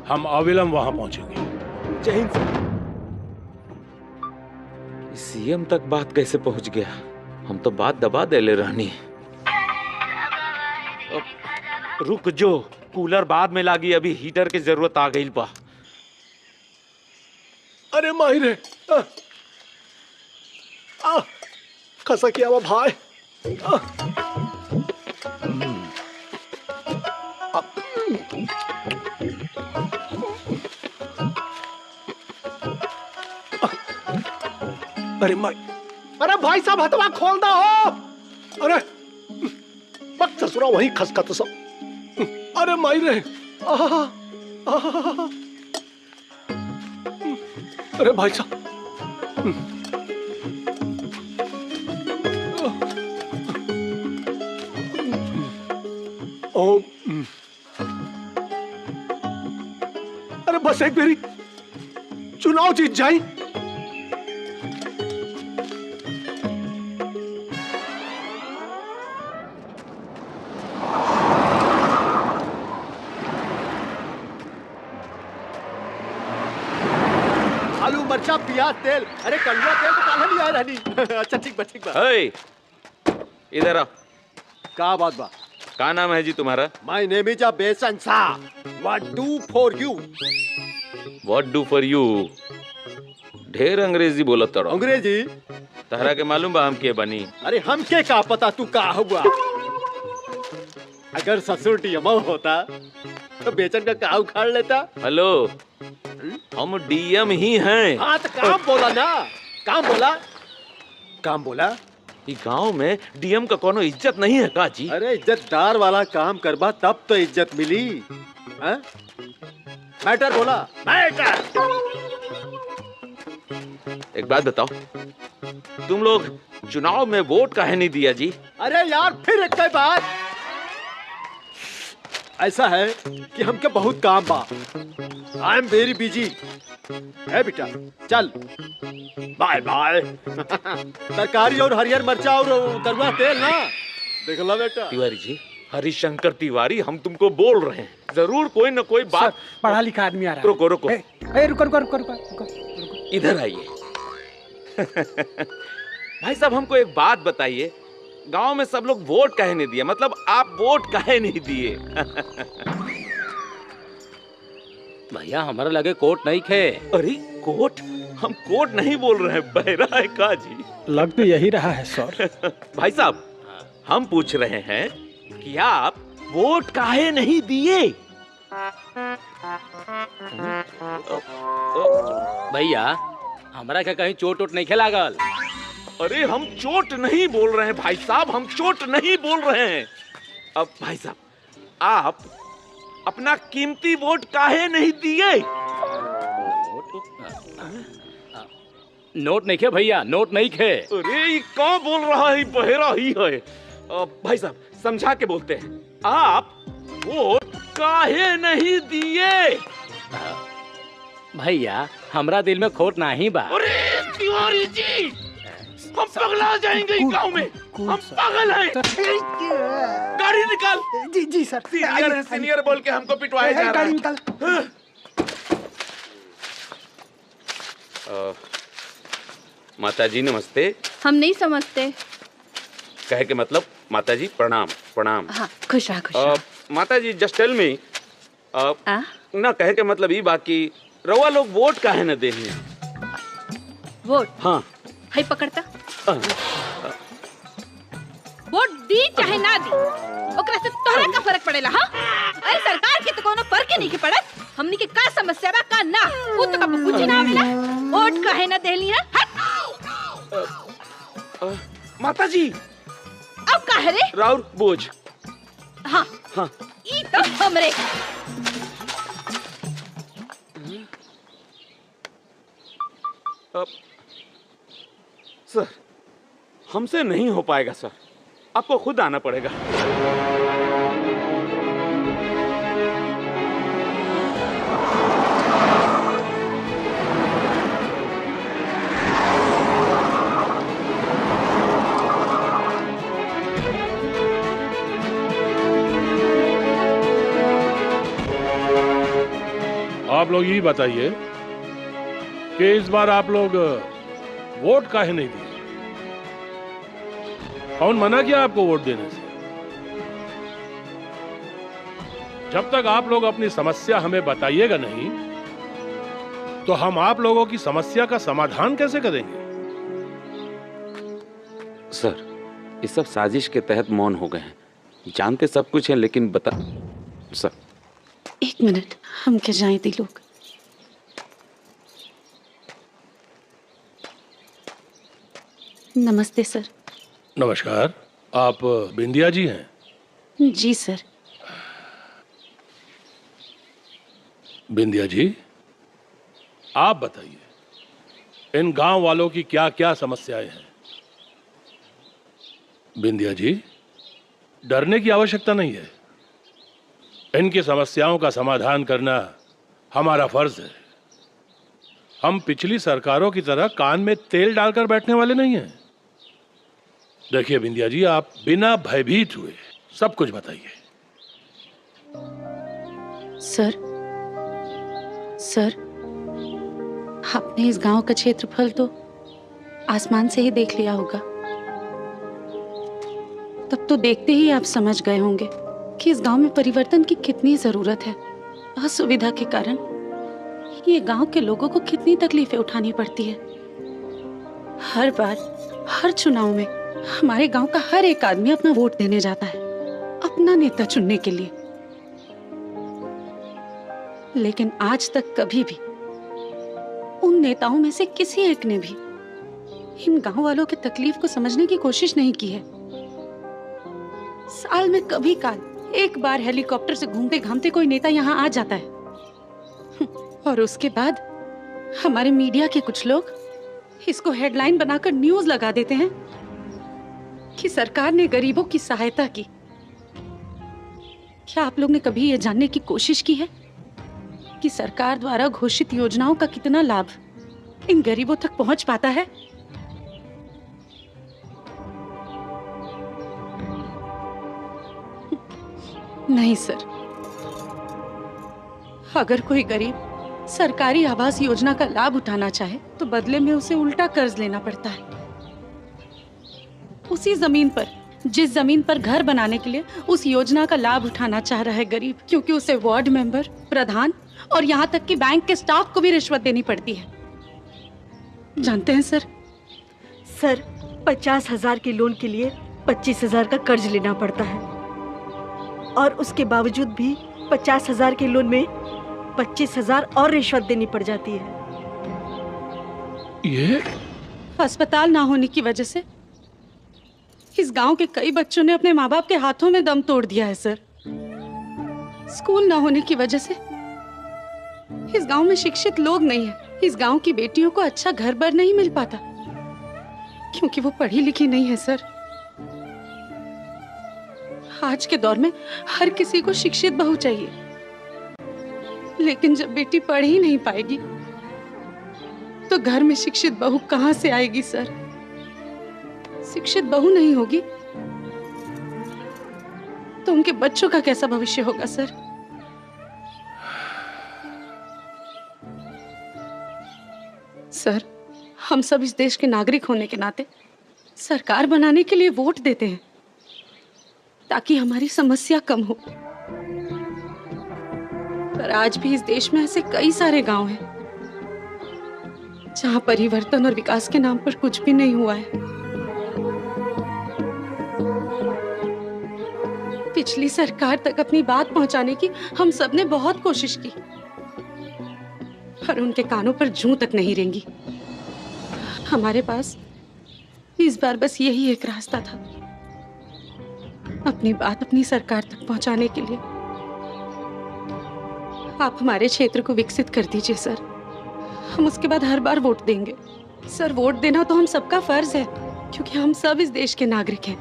हम अविलंब वहां पहुंचेंगे। जय हिंद सर। सीएम तक बात कैसे पहुंच गया? हम तो बात दबा दे ले रहनी। रुक जो, कूलर बाद में लागी, अभी हीटर की जरूरत आ गई बा। अरे माहिर है, खसा किया हुआ भाई। अरे माई, अरे भाई साहब हथवा खोल दो हो। अरे वक्त ससुरा वही खसका तो सब। अरे माई रे, अरे भाई साहब, अरे बस एक मेरी चुनाव जीत जाई। आलू मरचा प्याज तेल, अरे कलुआ तेल तो काहे नहीं आ रही? अच्छा ठीक बा। इधर आओ। का बात बा? का नाम है जी तुम्हारा? माय नेम इज बेसन सा। What do for you? What do for you? ढेर अंग्रेजी बोलत तड़ो। अंग्रेजी? तहरा के मालूम बा हम के बनी? अरे हमके का पता तू का हुआ? अगर ससुर डीएमओ होता तो बेचन का का उखाड़ लेता। हेलो, हम डीएम ही हैं। हाँ तो काम बोला ना, काम बोला। गांव में डीएम का कोनो इज्जत नहीं है का जी? अरे इज्जतदार वाला काम करबा तब तो इज्जत मिली। मैटर बोला, मैटर। एक बात बताओ, तुम लोग चुनाव में वोट काहे नहीं दिया जी? अरे यार फिर एक बात ऐसा है कि हमके बहुत काम बा, आई एम वेरी बिजी है बेटा, चल बाय बाय। तरकारी और हरियर मरचा और कड़वा तेल ना देखला बेटा। तिवारी जी, हरिशंकर तिवारी, हम तुमको बोल रहे हैं, जरूर कोई न कोई बात। पढ़ा लिखा आदमी आ रहा है। रुको रुको, रुको रुको रुको रुको, इधर आइए। भाई साहब, हमको एक बात बताइए, गांव में सब लोग वोट काहे नहीं दिए? मतलब आप वोट काहे नहीं दिए? भैया हमारा लगे कोट नहीं खे। अरे कोट? हम कोट नहीं बोल रहे हैं, बहरा है का जी? लग तो यही रहा है सर। भाई साहब, हम पूछ रहे हैं कि आप वोट काहे नहीं दिए? भैया हमारा क्या कहीं चोट वोट नहीं खेलागल? अरे हम चोट नहीं बोल रहे हैं भाई साहब, हम चोट नहीं बोल रहे हैं। अब भाई साहब, आप अपना कीमती वोट काहे नहीं दिए? नोट नहीं खे भैया, नोट नहीं खे। अरे ये कौन बोल रहा है? बहेरा ही है। भाई साहब समझा के बोलते हैं, आप वोट काहे नहीं दिए? भैया हमरा दिल में खोट नहीं बा। अरे तिवारी जी, हम पगला जाएंगे गांव में, हम पागल हैं। गाड़ी निकाल। जी जी सर। सीनियर है, सीनियर बोल के हमको पिटवाया जा रहा है। माता जी नमस्ते। हम नहीं समझते। कहे के मतलब माता जी प्रणाम प्रणाम। हाँ, खुश रहा खुश रहा। माता जी जस्ट टेल मी, ना कहे के मतलब ये बाकी रवा लोग वोट काहे न देनी? वोट? हाँ। हाय पकड़ता। वोट दी चाहे ना दी, ओकरा से तोहरा का फर्क पड़ेला? हाँ, अरे सरकार के तो कोनो फर्क ही नहीं के पड़त। हमनी के का समस्या बा का ना, वो तो कब पूछी ना आवेला। वोट काहे ना देली है? माता जी अब काहे रे? राउर बोझ। हाँ हाँ, ई तो हमरे। सर हमसे नहीं हो पाएगा सर, आपको खुद आना पड़ेगा। आप लोग यही बताइए कि इस बार आप लोग वोट काहे नहीं दिए? कौन मना किया आपको वोट देने से? जब तक आप लोग अपनी समस्या हमें बताइएगा नहीं, तो हम आप लोगों की समस्या का समाधान कैसे करेंगे? सर ये सब साजिश के तहत मौन हो गए हैं, जानते सब कुछ है लेकिन बता। सर एक मिनट, हम क्या जाएं दी लोग। नमस्ते सर। नमस्कार, आप बिंदिया जी हैं? जी सर। बिंदिया जी, आप बताइए इन गांव वालों की क्या क्या समस्याएं हैं? बिंदिया जी, डरने की आवश्यकता नहीं है। इनकी समस्याओं का समाधान करना हमारा फर्ज है। हम पिछली सरकारों की तरह कान में तेल डालकर बैठने वाले नहीं हैं। देखिए बिंदिया जी, आप बिना भयभीत हुए सब कुछ बताइए। सर आपने इस गांव का क्षेत्रफल तो आसमान से ही देख लिया होगा। तब तो देखते ही आप समझ गए होंगे कि इस गांव में परिवर्तन की कितनी जरूरत है। असुविधा के कारण ये गांव के लोगों को कितनी तकलीफें उठानी पड़ती है। हर बार हर चुनाव में हमारे गांव का हर एक आदमी अपना वोट देने जाता है अपना नेता चुनने के लिए, लेकिन आज तक कभी भी उन नेताओं में से किसी एक ने भी इन गांव वालों की तकलीफ को समझने की कोशिश नहीं की है। साल में कभी काल एक बार हेलीकॉप्टर से घूमते घामते कोई नेता यहाँ आ जाता है और उसके बाद हमारे मीडिया के कुछ लोग इसको हेडलाइन बनाकर न्यूज लगा देते हैं कि सरकार ने गरीबों की सहायता की। क्या आप लोग ने कभी यह जानने की कोशिश की है कि सरकार द्वारा घोषित योजनाओं का कितना लाभ इन गरीबों तक पहुंच पाता है। नहीं सर, अगर कोई गरीब सरकारी आवास योजना का लाभ उठाना चाहे तो बदले में उसे उल्टा कर्ज लेना पड़ता है। उसी जमीन पर, जिस जमीन पर घर बनाने के लिए उस योजना का लाभ उठाना चाह रहा है गरीब, क्योंकि उसे वार्ड मेंबर, प्रधान और यहाँ तक कि बैंक के स्टाफ को भी रिश्वत देनी पड़ती है। जानते हैं सर, 50,000 के लोन के लिए 25,000 का कर्ज लेना पड़ता है और उसके बावजूद भी 50,000 के लोन में 25,000 और रिश्वत देनी पड़ जाती है। ये अस्पताल ना होने की वजह से इस गांव के कई बच्चों ने अपने माँ बाप के हाथों में दम तोड़ दिया है सर। स्कूल ना होने की वजह से इस गांव में शिक्षित लोग नहीं है। इस गांव की बेटियों को अच्छा घर बार नहीं मिल पाता क्योंकि वो पढ़ी लिखी नहीं है सर। आज के दौर में हर किसी को शिक्षित बहू चाहिए, लेकिन जब बेटी पढ़ ही नहीं पाएगी तो घर में शिक्षित बहू कहां से आएगी सर? शिक्षित बहू नहीं होगी तो उनके बच्चों का कैसा भविष्य होगा सर? सर, हम सब इस देश के नागरिक होने के नाते सरकार बनाने के लिए वोट देते हैं ताकि हमारी समस्या कम हो। पर आज भी इस देश में ऐसे कई सारे गांव हैं जहां परिवर्तन और विकास के नाम पर कुछ भी नहीं हुआ है। पिछली सरकार तक अपनी बात पहुंचाने की हम सब ने बहुत कोशिश की, पर उनके कानों पर जूं तक नहीं रेंगी। हमारे पास इस बार बस यही एक रास्ता था, अपनी बात अपनी सरकार तक पहुंचाने के लिए। आप हमारे क्षेत्र को विकसित कर दीजिए सर, हम उसके बाद हर बार वोट देंगे। सर, वोट देना तो हम सबका फर्ज है क्योंकि हम सब इस देश के नागरिक हैं।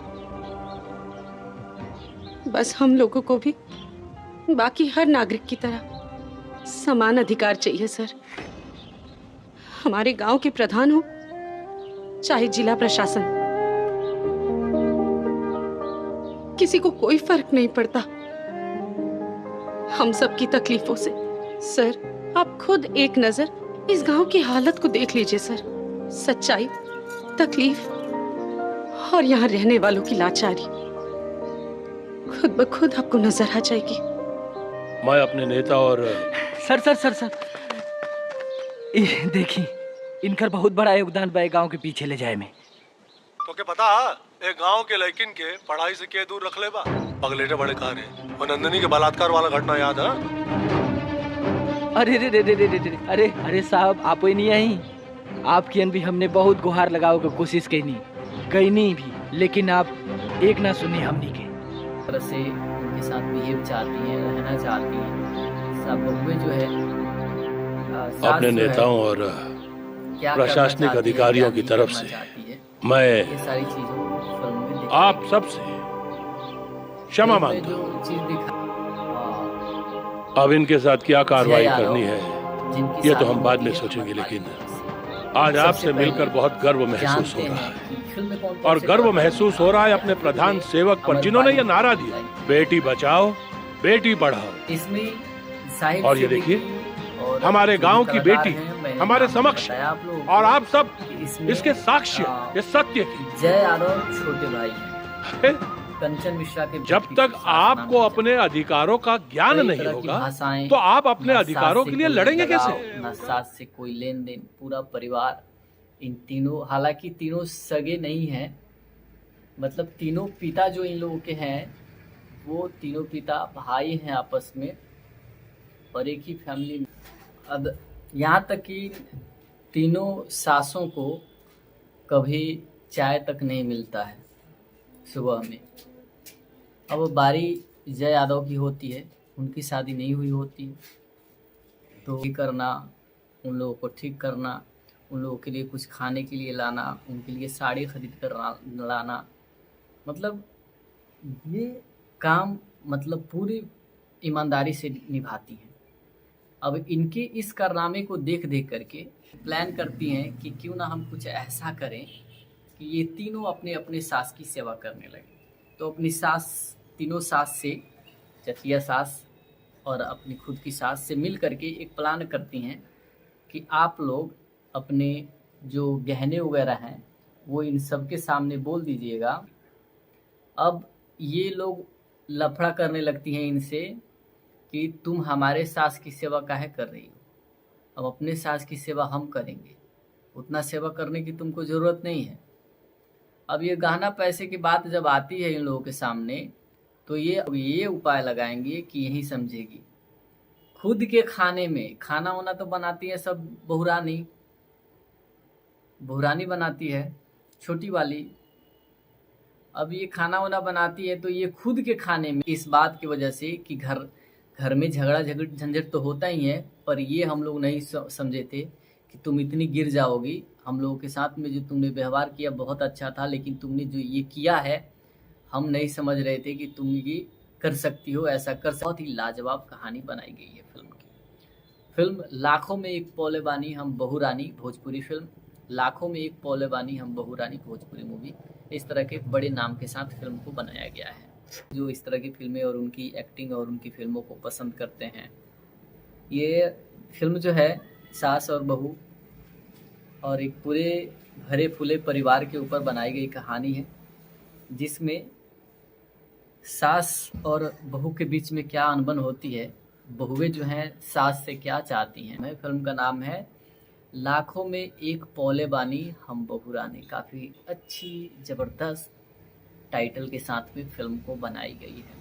बस हम लोगों को भी बाकी हर नागरिक की तरह समान अधिकार चाहिए सर। हमारे गांव के प्रधान हो चाहे जिला प्रशासन, किसी को कोई फर्क नहीं पड़ता हम सब की तकलीफों से। सर, आप खुद एक नजर इस गांव की हालत को देख लीजिए सर। सच्चाई, तकलीफ और यहाँ रहने वालों की लाचारी खुद ब खुद आपको नजर आ जाएगी। मैं अपने नेता और सर देखी, इनका बहुत बड़ा योगदान बा गांव के पीछे ले जाए में। तो क्या पता एक गांव के लड़किन के पढ़ाई से के दूर रख ले बा पगलेटे बड़े कार है। और नंदनी के बलात्कार वाला घटना याद है? अरे रे रे रे रे रे अरे अरे साहब, आप ही नहीं आई। आपकी भी हमने बहुत गुहार लगाओ की कोशिश कई नहीं भी, लेकिन आप एक ना सुनी हमनी के। तरह से उनके साथ बिहेव चाहती हैं, रहना चाहती हैं। सब बहुएं जो है अपने नेताओं और प्रशासनिक अधिकारियों की तरफ से मैं सारी चीजों आप सबसे क्षमा मांगता हूँ। अब इनके साथ क्या कार्रवाई करनी है ये तो हम बाद में सोचेंगे, लेकिन आज आपसे मिलकर बहुत गर्व महसूस हो रहा है। और गर्व महसूस हो रहा है अपने प्रधान सेवक पर, जिन्होंने ये नारा दिया, बेटी बचाओ बेटी पढ़ाओ। और ये देखिए, हमारे गांव की बेटी हमारे समक्ष, और आप सब इसके साक्ष्य, ये सत्य की। जय यादव छोटे भाई हैं, कंचन मिश्रा के। जब तक आपको अपने अधिकारों का ज्ञान नहीं होगा तो आप अपने अधिकारों के लिए लड़ेंगे कैसे? न सास से कोई लेन देन, पूरा परिवार। इन तीनों, हालांकि तीनों सगे नहीं हैं, मतलब तीनों पिता जो इन लोगों के हैं वो तीनों पिता भाई हैं आपस में और एक ही फैमिली में। अब यहाँ तक कि तीनों सासों को कभी चाय तक नहीं मिलता है सुबह में। अब बारी जय यादव की होती है, उनकी शादी नहीं हुई होती, तो ठीक करना, उन लोगों को ठीक करना, उन लोगों के लिए कुछ खाने के लिए लाना, उनके लिए साड़ी खरीद कर लाना, मतलब ये काम मतलब पूरी ईमानदारी से निभाती हैं। अब इनके इस कारनामे को देख देख करके प्लान करती हैं कि क्यों ना हम कुछ ऐसा करें कि ये तीनों अपने अपने सास की सेवा करने लगे। तो अपनी सास, तीनों सास से, चचिया सास और अपनी खुद की सास से मिल करके एक प्लान करती हैं कि आप लोग अपने जो गहने वगैरह हैं वो इन सब के सामने बोल दीजिएगा। अब ये लोग लफड़ा करने लगती हैं इनसे कि तुम हमारे सास की सेवा काहे कर रही हो, अब अपने सास की सेवा हम करेंगे, उतना सेवा करने की तुमको ज़रूरत नहीं है। अब ये गहना पैसे की बात जब आती है इन लोगों के सामने तो ये उपाय लगाएंगे कि यही समझेगी। खुद के खाने में खाना वाना तो बनाती है सब बहुरानी बनाती है, छोटी वाली। अब ये खाना वाना बनाती है तो ये खुद के खाने में इस बात की वजह से कि घर में झगड़ा झंझट तो होता ही है, पर ये हम लोग नहीं समझे थे कि तुम इतनी गिर जाओगी। हम लोगों के साथ में जो तुमने व्यवहार किया बहुत अच्छा था, लेकिन तुमने जो ये किया है हम नहीं समझ रहे थे कि तुम ये कर सकती हो, ऐसा कर सकती। बहुत ही लाजवाब कहानी बनाई गई है फिल्म की। फिल्म लाखों में एक पौले बानी हम बहू रानी, भोजपुरी फिल्म लाखों में एक पौले बानी हम बहू रानी, भोजपुरी मूवी, इस तरह के बड़े नाम के साथ फिल्म को बनाया गया है। जो इस तरह की फिल्में और उनकी एक्टिंग और उनकी फिल्मों को पसंद करते हैं, ये फिल्म जो है सास और बहू और एक पूरे भरे फूले परिवार के ऊपर बनाई गई कहानी है, जिसमें सास और बहू के बीच में क्या अनबन होती है, बहुएं जो हैं सास से क्या चाहती हैं। फिल्म का नाम है लाखों में एक पौले बानी हम बहू रानी। काफ़ी अच्छी ज़बरदस्त टाइटल के साथ में फिल्म को बनाई गई है।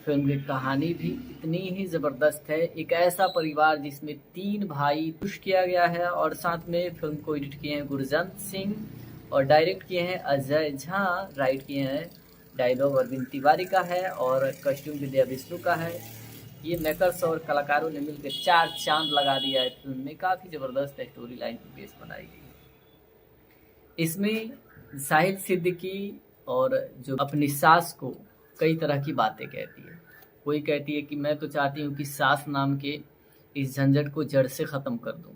फिल्म की कहानी भी इतनी ही ज़बरदस्त है। एक ऐसा परिवार जिसमें 3 भाई पुश किया गया है और साथ में फिल्म को एडिट किए हैं गुरजंत सिंह और डायरेक्ट किए हैं अजय झा, राइट किए हैं डायलॉग अरविंद तिवारी का है और कॉस्ट्यूम विद्या विष्णु का है। ये मेकर्स और कलाकारों ने मिलकर 4 चांद लगा दिया है फिल्म में। काफ़ी ज़बरदस्त स्टोरी लाइन की बेस बनाई गई है। इसमें साहिद सिद्दीकी और जो अपनी सास को कई तरह की बातें कहती है। कोई कहती है कि मैं तो चाहती हूँ कि सास नाम के इस झंझट को जड़ से ख़त्म कर दूँ।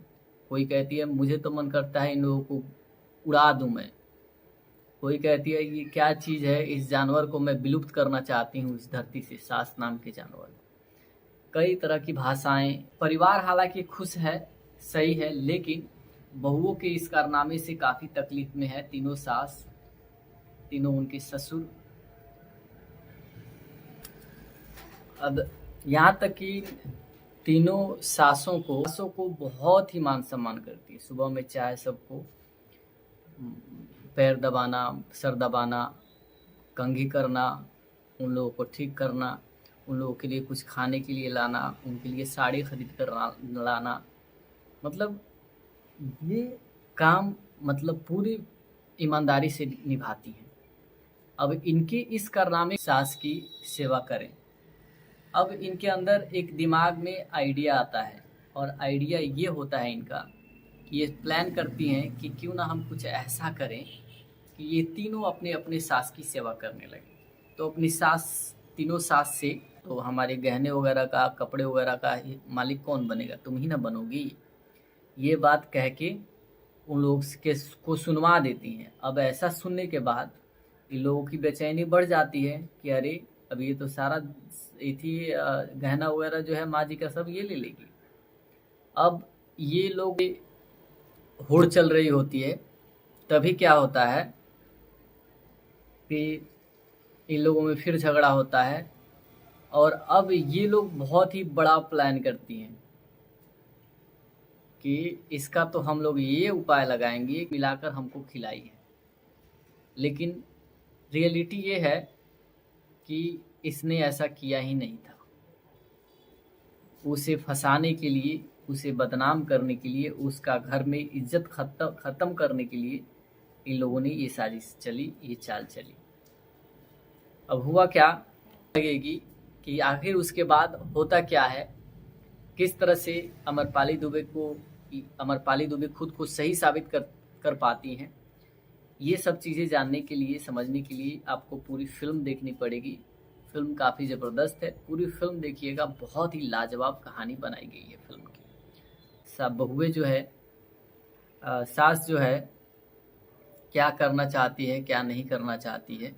कोई कहती है मुझे तो मन करता है इन लोगों को उड़ा दूँ मैं। कोई कहती है ये क्या चीज़ है, इस जानवर को मैं विलुप्त करना चाहती हूँ इस धरती से, सास नाम के जानवर। कई तरह की भाषाएं। परिवार हालांकि खुश है, सही है, लेकिन बहुओं के इस कारनामे से काफ़ी तकलीफ में है। तीनों सास, तीनों उनके ससुर। अब यहाँ तक कि तीनों सासों को बहुत ही मान सम्मान करती है। सुबह में चाय सबको, पैर दबाना, सर दबाना, कंघी करना, उन लोगों को ठीक करना, उन लोगों के लिए कुछ खाने के लिए लाना, उनके लिए साड़ी खरीद कर लाना, मतलब ये काम मतलब पूरी ईमानदारी से निभाती हैं। अब इनके इस कारनामे सास की सेवा करें। अब इनके अंदर एक दिमाग में आइडिया आता है और आइडिया ये होता है इनका कि ये प्लान करती हैं कि क्यों ना हम कुछ ऐसा करें कि ये तीनों अपने अपने सास की सेवा करने लगे। तो अपनी सास, तीनों सास से तो हमारे गहने वगैरह का, कपड़े वगैरह का मालिक कौन बनेगा, तुम ही ना बनोगी। ये बात कह के उन लोग को सुनवा देती हैं। अब ऐसा सुनने के बाद इन लोगों की बेचैनी बढ़ जाती है कि अरे अब ये तो सारा गहना वगैरह जो है माँ जी का सब ये ले लेगी। अब ये लोग होड़ चल रही होती है, तभी क्या होता है कि इन लोगों में फिर झगड़ा होता है और अब ये लोग बहुत ही बड़ा प्लान करती हैं कि इसका तो हम लोग ये उपाय लगाएंगे मिलाकर हमको खिलाई है। लेकिन रियलिटी ये है कि इसने ऐसा किया ही नहीं था। उसे फंसाने के लिए, उसे बदनाम करने के लिए, उसका घर में इज्जत ख़त्म करने के लिए इन लोगों ने ये साजिश चली, ये चाल चली। अब हुआ क्या लगेगी कि आखिर उसके बाद होता क्या है, किस तरह से अमरपाली दुबे खुद को सही साबित कर पाती हैं। ये सब चीज़ें जानने के लिए, समझने के लिए आपको पूरी फिल्म देखनी पड़ेगी। फिल्म काफ़ी ज़बरदस्त है, पूरी फिल्म देखिएगा, बहुत ही लाजवाब कहानी बनाई गई है फिल्म की। सब बहुएं जो है सास जो है क्या करना चाहती है क्या नहीं करना चाहती है,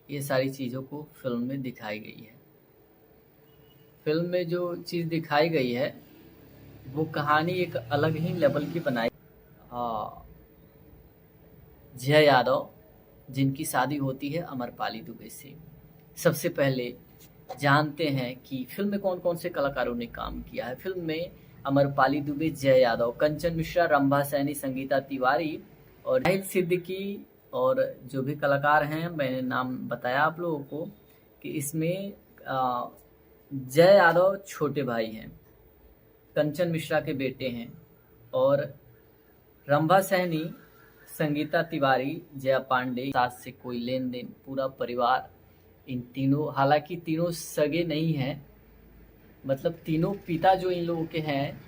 ये सारी चीज़ों को फिल्म में दिखाई गई है। फिल्म में जो चीज़ दिखाई गई है वो कहानी एक अलग ही लेवल की बनाई। जया यादव जिनकी शादी होती है अमरपाली दुबे से। सबसे पहले जानते हैं कि फिल्म में कौन कौन से कलाकारों ने काम किया है। फिल्म में अमरपाली दुबे, जया यादव, कंचन मिश्रा, रंभा सैनी, संगीता तिवारी और साहिल सिद्दीकी और जो भी कलाकार हैं मैंने नाम बताया आप लोगों को कि इसमें जया यादव छोटे भाई हैं, कंचन मिश्रा के बेटे हैं और रंभा सैनी, संगीता तिवारी, जया पांडे, सास से कोई लेन देन, पूरा परिवार, इन तीनों, हालांकि तीनों सगे नहीं हैं, मतलब तीनों पिता जो इन लोगों के हैं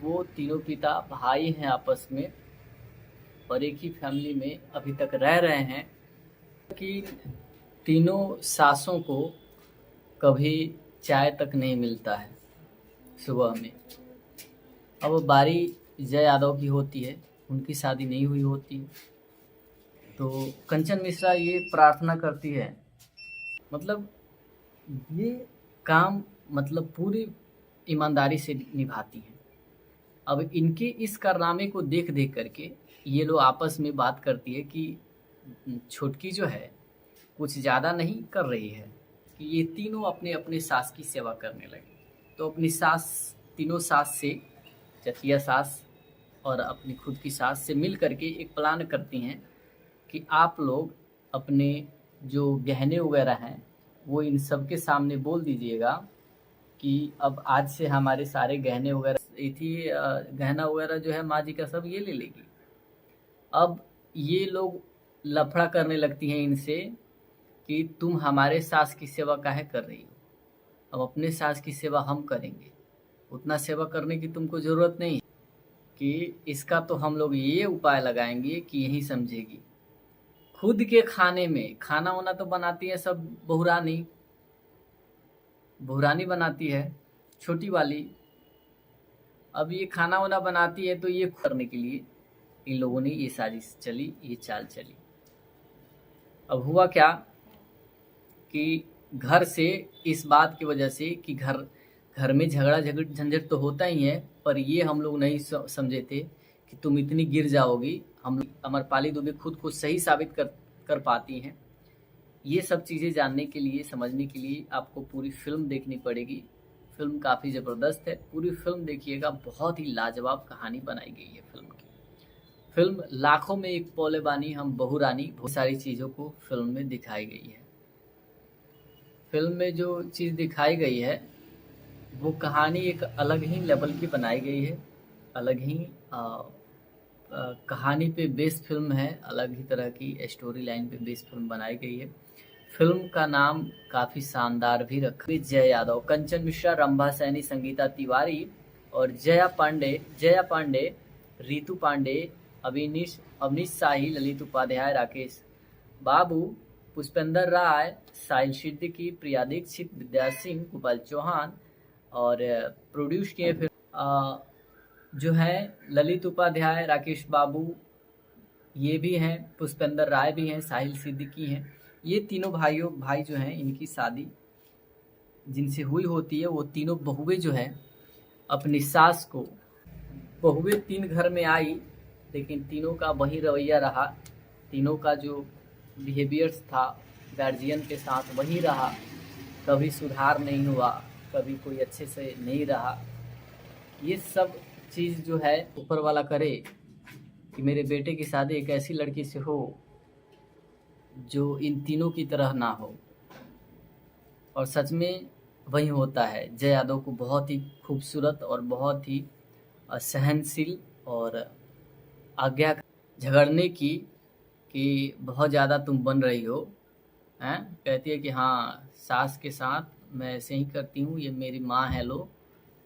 वो तीनों पिता भाई हैं आपस में और एक ही फैमिली में अभी तक रह रहे हैं कि तीनों सासों को कभी चाय तक नहीं मिलता है सुबह में। अब बारी जया यादव की होती है, उनकी शादी नहीं हुई होती, तो कंचन मिश्रा ये प्रार्थना करती है, मतलब ये काम मतलब पूरी ईमानदारी से निभाती हैं। अब इनके इस कारनामे को देख देख करके ये लोग आपस में बात करती है कि छोटकी जो है कुछ ज़्यादा नहीं कर रही है, कि ये तीनों अपने अपने सास की सेवा करने लगे। तो अपनी सास, तीनों सास से, चचिया सास और अपनी खुद की सास से मिल करके एक प्लान करती हैं कि आप लोग अपने जो गहने वगैरह हैं वो इन सब के सामने बोल दीजिएगा कि अब आज से हमारे सारे गहने वगैरह गहना वगैरह जो है माँ जी का सब ये ले लेगी। अब ये लोग लफड़ा करने लगती हैं इनसे कि तुम हमारे सास की सेवा काहे कर रही हो, अब अपने सास की सेवा हम करेंगे, उतना सेवा करने की तुमको ज़रूरत नहीं है, कि इसका तो हम लोग ये उपाय लगाएंगे कि यही समझेगी। खुद के खाने में खाना वाना तो बनाती है सब बहुरानी बनाती है छोटी वाली। अब ये खाना वाना बनाती है तो ये करने के लिए इन लोगों ने ये साजिश चली, ये चाल चली। अब हुआ क्या कि घर से इस बात की वजह से कि घर में झगड़ा झंझट तो होता ही है, पर ये हम लोग नहीं समझे थे कि तुम इतनी गिर जाओगी। हम अमरपाली दुबे खुद को सही साबित कर पाती हैं। ये सब चीज़ें जानने के लिए, समझने के लिए आपको पूरी फिल्म देखनी पड़ेगी। फिल्म काफ़ी ज़बरदस्त है, पूरी फिल्म देखिएगा, बहुत ही लाजवाब कहानी बनाई गई है फिल्म की। फिल्म लाखों में एक पौले बानी हम बहुरानी, बहुत सारी चीज़ों को फिल्म में दिखाई गई है। फिल्म में जो चीज़ दिखाई गई है वो कहानी एक अलग ही लेवल की बनाई गई है, अलग ही कहानी पे बेस्ड फिल्म है, अलग ही तरह की स्टोरी लाइन पे बेस्ड फिल्म बनाई गई है। फिल्म का नाम काफ़ी शानदार भी रखा है। जया यादव, कंचन मिश्रा, रंभा सैनी, संगीता तिवारी और जया पांडे, रीतू पांडे, अवनीश शाही, ललित उपाध्याय, राकेश बाबू, पुष्पेंद्र राय, साहिल सिद्दीकी, प्रिया दीक्षित, विद्या सिंह, गोपाल चौहान और प्रोड्यूस किए फिल्म जो है ललित उपाध्याय, राकेश बाबू ये भी हैं, पुष्पेंद्र राय भी हैं, साहिल सिद्दीकी हैं। ये तीनों भाई जो हैं, इनकी शादी जिनसे हुई होती है वो तीनों बहुएं जो है अपनी सास को, बहुएं 3 घर में आई लेकिन तीनों का वही रवैया रहा, तीनों का जो बिहेवियर्स था गार्जियन के साथ वही रहा, कभी सुधार नहीं हुआ, कभी कोई अच्छे से नहीं रहा। ये सब चीज़ जो है ऊपर वाला करे कि मेरे बेटे की शादी एक ऐसी लड़की से हो जो इन तीनों की तरह ना हो, और सच में वही होता है। जया यादव को बहुत ही खूबसूरत और बहुत ही सहनशील और आज्ञा झगड़ने की कि बहुत ज़्यादा तुम बन रही हो, हैं, कहती है कि हाँ सास के साथ मैं ऐसे ही करती हूँ, ये मेरी माँ है, लो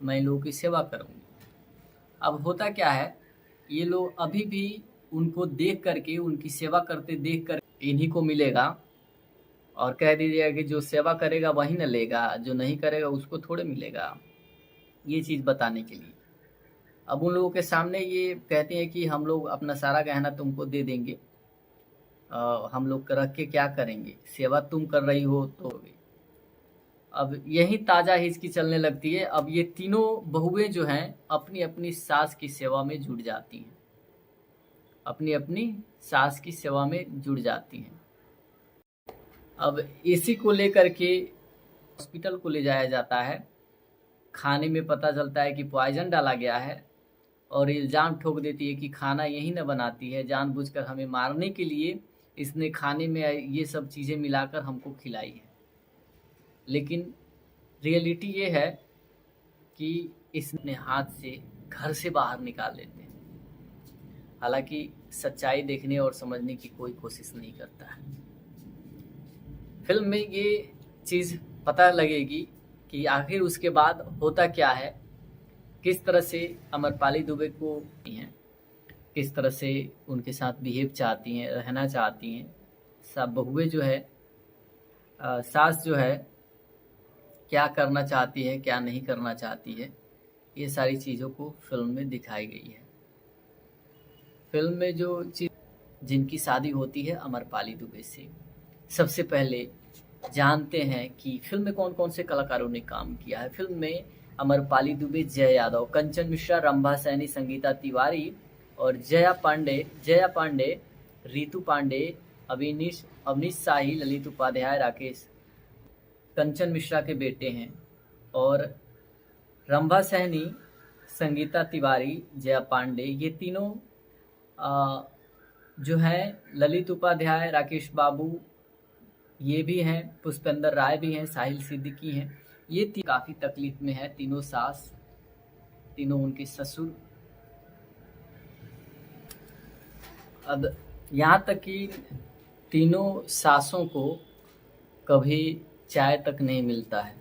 मैं इन लोगों की सेवा करूँगी। अब होता क्या है, ये लोग अभी भी उनको देख करके, उनकी सेवा करते देख कर इन्हीं को मिलेगा और कह दीजिएगा कि जो सेवा करेगा वही न लेगा, जो नहीं करेगा उसको थोड़े मिलेगा, ये चीज़ बताने के लिए। अब उन लोगों के सामने ये कहते हैं कि हम लोग अपना सारा गहना तुमको दे देंगे, हम लोग रख के क्या करेंगे, सेवा तुम कर रही हो तो। अब यही ताज़ा हिचकी चलने लगती है। अब ये तीनों बहुएं जो हैं अपनी अपनी सास की सेवा में जुट जाती हैं, अपनी अपनी सास की सेवा में जुट जाती हैं। अब इसी को लेकर के हॉस्पिटल को ले जाया जाता है। खाने में पता चलता है कि पॉइजन डाला गया है और इल्ज़ाम ठोक देती है कि खाना यही न बनाती है, जानबूझकर हमें मारने के लिए इसने खाने में ये सब चीज़ें मिलाकर हमको खिलाई है। लेकिन रियलिटी ये है कि इसने हाथ से घर से बाहर निकाल लेते हैं। हालांकि सच्चाई देखने और समझने की कोई कोशिश नहीं करता है। फिल्म में ये चीज़ पता लगेगी कि आखिर उसके बाद होता क्या है, किस तरह से अमरपाली दुबे को हैं, किस तरह से उनके साथ बिहेव चाहती हैं, रहना चाहती हैं। सब बहुएं जो है, सास जो है क्या करना चाहती है, क्या नहीं करना चाहती है, ये सारी चीज़ों को फिल्म में दिखाई गई है। फिल्म में जो चीज़ जिनकी शादी होती है अमरपाली दुबे से, सबसे पहले जानते हैं कि फिल्म में कौन कौन से कलाकारों ने काम किया है। फिल्म में अमरपाली दुबे, जय यादव, कंचन मिश्रा, रंभा सैनी, संगीता तिवारी और जया पांडे, रितु पांडे, अवनीश शाही, ललित उपाध्याय, राकेश कंचन मिश्रा के बेटे हैं। और रंभा सैनी, संगीता तिवारी, जया पांडे, ये तीनों जो हैं, ललित उपाध्याय, राकेश बाबू ये भी हैं, पुष्पेंद्र राय भी हैं, साहिल सिद्दीकी हैं। ये काफ़ी तकलीफ में है तीनों सास, तीनों उनके ससुर। अब यहाँ तक कि तीनों सासों को कभी चाय तक नहीं मिलता है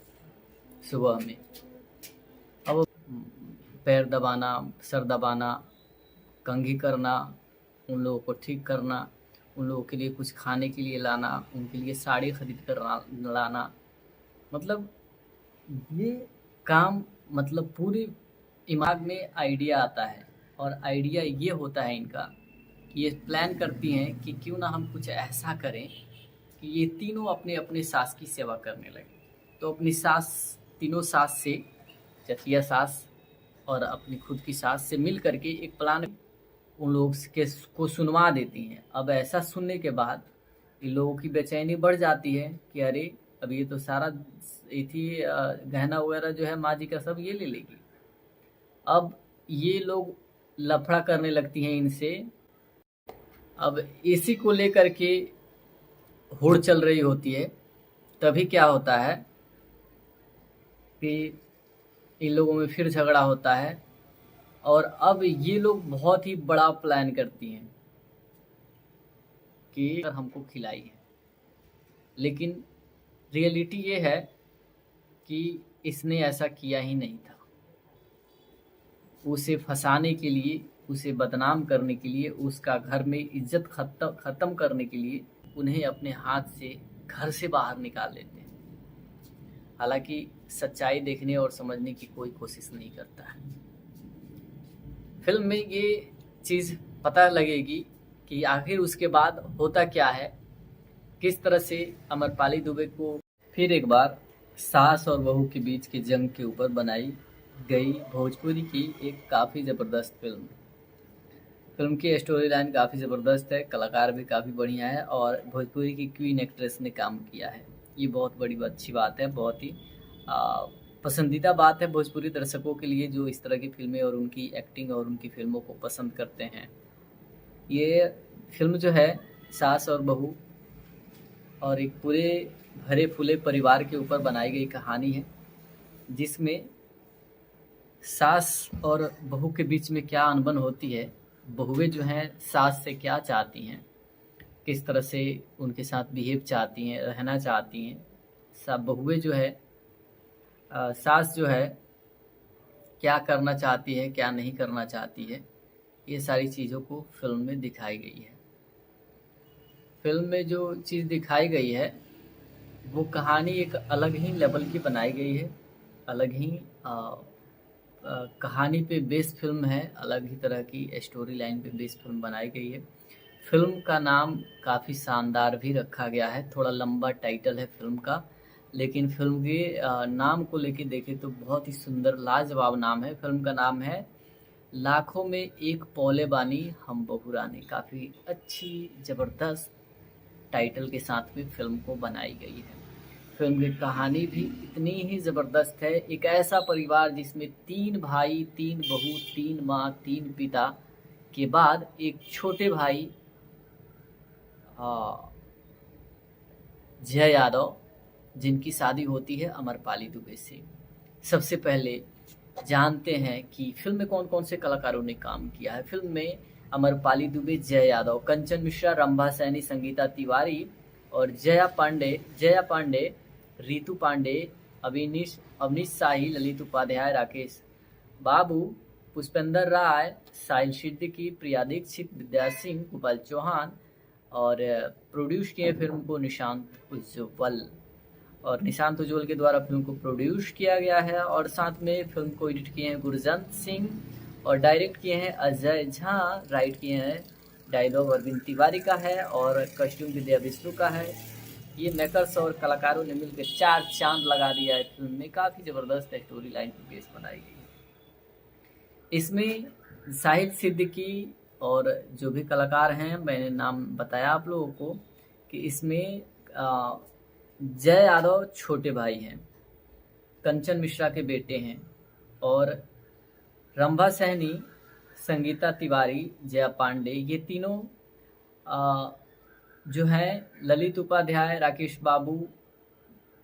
सुबह में। अब पैर दबाना, सर दबाना, कंघी करना, उन लोगों को ठीक करना, उन लोगों के लिए कुछ खाने के लिए लाना, उनके लिए साड़ी खरीद कर लाना, मतलब ये काम, मतलब पूरे दिमाग में आइडिया आता है। और आइडिया ये होता है इनका, ये प्लान करती हैं कि क्यों ना हम कुछ ऐसा करें कि ये तीनों अपने अपने सास की सेवा करने लगे। तो अपनी सास, तीनों सास से, चथिया सास और अपनी खुद की सास से मिल करके एक प्लान उन लोगों को सुनवा देती हैं। अब ऐसा सुनने के बाद इन लोगों की बेचैनी बढ़ जाती है कि अरे अब ये तो सारा गहना वगैरह जो है माँ जी का सब ये ले लेगी। अब ये लोग लफड़ा करने लगती हैं इनसे। अब इसी को लेकर के होड़ चल रही होती है। तभी क्या होता है कि इन लोगों में फिर झगड़ा होता है और अब ये लोग बहुत ही बड़ा प्लान करती हैं कि हमको खिलाई है। लेकिन रियलिटी ये है कि इसने ऐसा किया ही नहीं था। उसे फंसाने के लिए, उसे बदनाम करने के लिए, उसका घर में इज्जत खत्म करने के लिए उन्हें अपने हाथ से घर से बाहर निकाल लेते हैं। हालांकि सच्चाई देखने और समझने की कोई कोशिश नहीं करता है। फिल्म में ये चीज़ पता लगेगी कि आखिर उसके बाद होता क्या है, किस तरह से अमरपाली दुबे को फिर एक बार सास और बहू के बीच की जंग के ऊपर बनाई गई भोजपुरी की एक काफ़ी ज़बरदस्त फिल्म। फिल्म की स्टोरी लाइन काफ़ी ज़बरदस्त है, कलाकार भी काफ़ी बढ़िया है और भोजपुरी की क्वीन एक्ट्रेस ने काम किया है। ये बहुत बड़ी अच्छी बात है, बहुत ही पसंदीदा बात है भोजपुरी दर्शकों के लिए जो इस तरह की फिल्में और उनकी एक्टिंग और उनकी फिल्मों को पसंद करते हैं। ये फिल्म जो है सास और बहू और एक पूरे भरे फूले परिवार के ऊपर बनाई गई कहानी है, जिसमें सास और बहू के बीच में क्या अनबन होती है, बहुएं जो हैं सास से क्या चाहती हैं, किस तरह से उनके साथ बिहेव चाहती हैं, रहना चाहती हैं। सब बहुएं जो है, सास जो है क्या करना चाहती है, क्या नहीं करना चाहती है, ये सारी चीज़ों को फिल्म में दिखाई गई है। फिल्म में जो चीज़ दिखाई गई है वो कहानी एक अलग ही लेवल की बनाई गई है, अलग ही कहानी पे बेस्ड फिल्म है, अलग ही तरह की स्टोरी लाइन पे बेस्ड फिल्म बनाई गई है। फिल्म का नाम काफ़ी शानदार भी रखा गया है, थोड़ा लंबा टाइटल है फिल्म का, लेकिन फिल्म के नाम को लेके देखें तो बहुत ही सुंदर लाजवाब नाम है। फिल्म का नाम है लाखों में एक पौले बानी हम बहुरानी। काफ़ी अच्छी ज़बरदस्त टाइटल के साथ में फिल्म को बनाई गई है। फिल्म की कहानी भी इतनी ही ज़बरदस्त है। एक ऐसा परिवार जिसमें 3 भाई, 3 बहू, 3 माँ, 3 पिता के बाद एक छोटे भाई जय यादव, जिनकी शादी होती है अमरपाली दुबे से। सबसे पहले जानते हैं कि फिल्म में कौन कौन से कलाकारों ने काम किया है। फिल्म में अमरपाली दुबे, जय यादव, कंचन मिश्रा, रंभा सैनी, संगीता तिवारी और जया पांडे, रितु पांडे, अवनीश शाही, ललित उपाध्याय, राकेश बाबू, पुष्पेंद्र राय, साहिल सिद्दीकी, प्रिया दीक्षित, विद्या सिंह, गोपाल चौहान और प्रोड्यूस किए फिल्म को निशांत उज्ज्वल के द्वारा फिल्म को प्रोड्यूस किया गया है। और साथ में फिल्म को एडिट किए हैं गुरजंत सिंह और डायरेक्ट किए हैं अजय झा। राइट किए हैं, डायलॉग अरविंद तिवारी का है और कॉस्ट्यूम विद्या विष्णु का है। ये मेकर्स और कलाकारों ने मिलकर 4 चांद लगा दिया है फिल्म में। काफ़ी ज़बरदस्त स्टोरी लाइन पर बेस बनाई गई है। इसमें साहिल सिद्दीकी और जो भी कलाकार हैं, मैंने नाम बताया आप लोगों को कि इसमें जय यादव छोटे भाई हैं, कंचन मिश्रा के बेटे हैं और रंभा सैनी, संगीता तिवारी, जया पांडे, ये तीनों जो हैं, ललित उपाध्याय, राकेश बाबू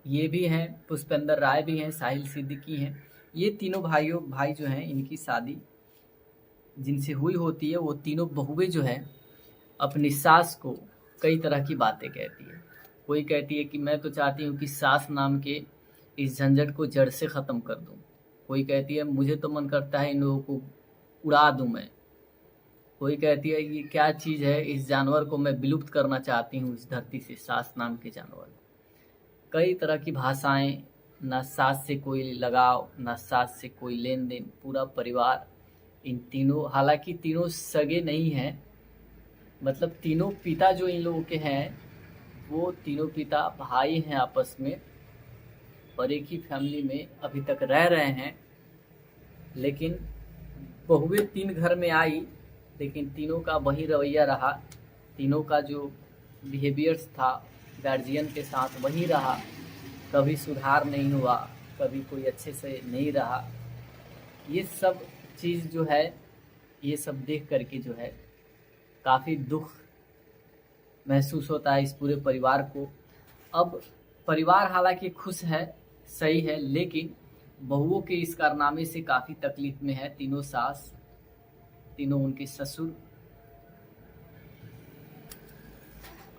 ये भी हैं, पुष्पेंद्र राय भी हैं, साहिल सिद्दीकी हैं। ये तीनों भाई जो हैं, इनकी शादी जिनसे हुई होती है, वो तीनों बहुएं जो है अपनी सास को कई तरह की बातें कहती है। कोई कहती है कि मैं तो चाहती हूँ कि सास नाम के इस झंझट को जड़ से ख़त्म कर दूँ। कोई कहती है मुझे तो मन करता है इन लोगों को उड़ा दूँ मैं। कोई कहती है ये क्या चीज़ है, इस जानवर को मैं विलुप्त करना चाहती हूँ इस धरती से, सास नाम के जानवर। कई तरह की भाषाएं, ना सास से कोई लगाव, ना सास से कोई लेन देन। पूरा परिवार इन तीनों, हालांकि तीनों सगे नहीं हैं, मतलब तीनों पिता जो इन लोगों के हैं वो तीनों पिता भाई हैं आपस में और एक ही फैमिली में अभी तक रह रहे हैं। लेकिन बहुएं 3 घर में आई, लेकिन तीनों का वही रवैया रहा, तीनों का जो बिहेवियर्स था गार्जियन के साथ वही रहा। कभी सुधार नहीं हुआ, कभी कोई अच्छे से नहीं रहा। ये सब चीज़ जो है, ये सब देख करके जो है काफ़ी दुख महसूस होता है इस पूरे परिवार को। अब परिवार हालांकि खुश है, सही है, लेकिन बहुओं के इस कारनामे से काफ़ी तकलीफ में है। तीनों सास, तीनों उनके ससुर।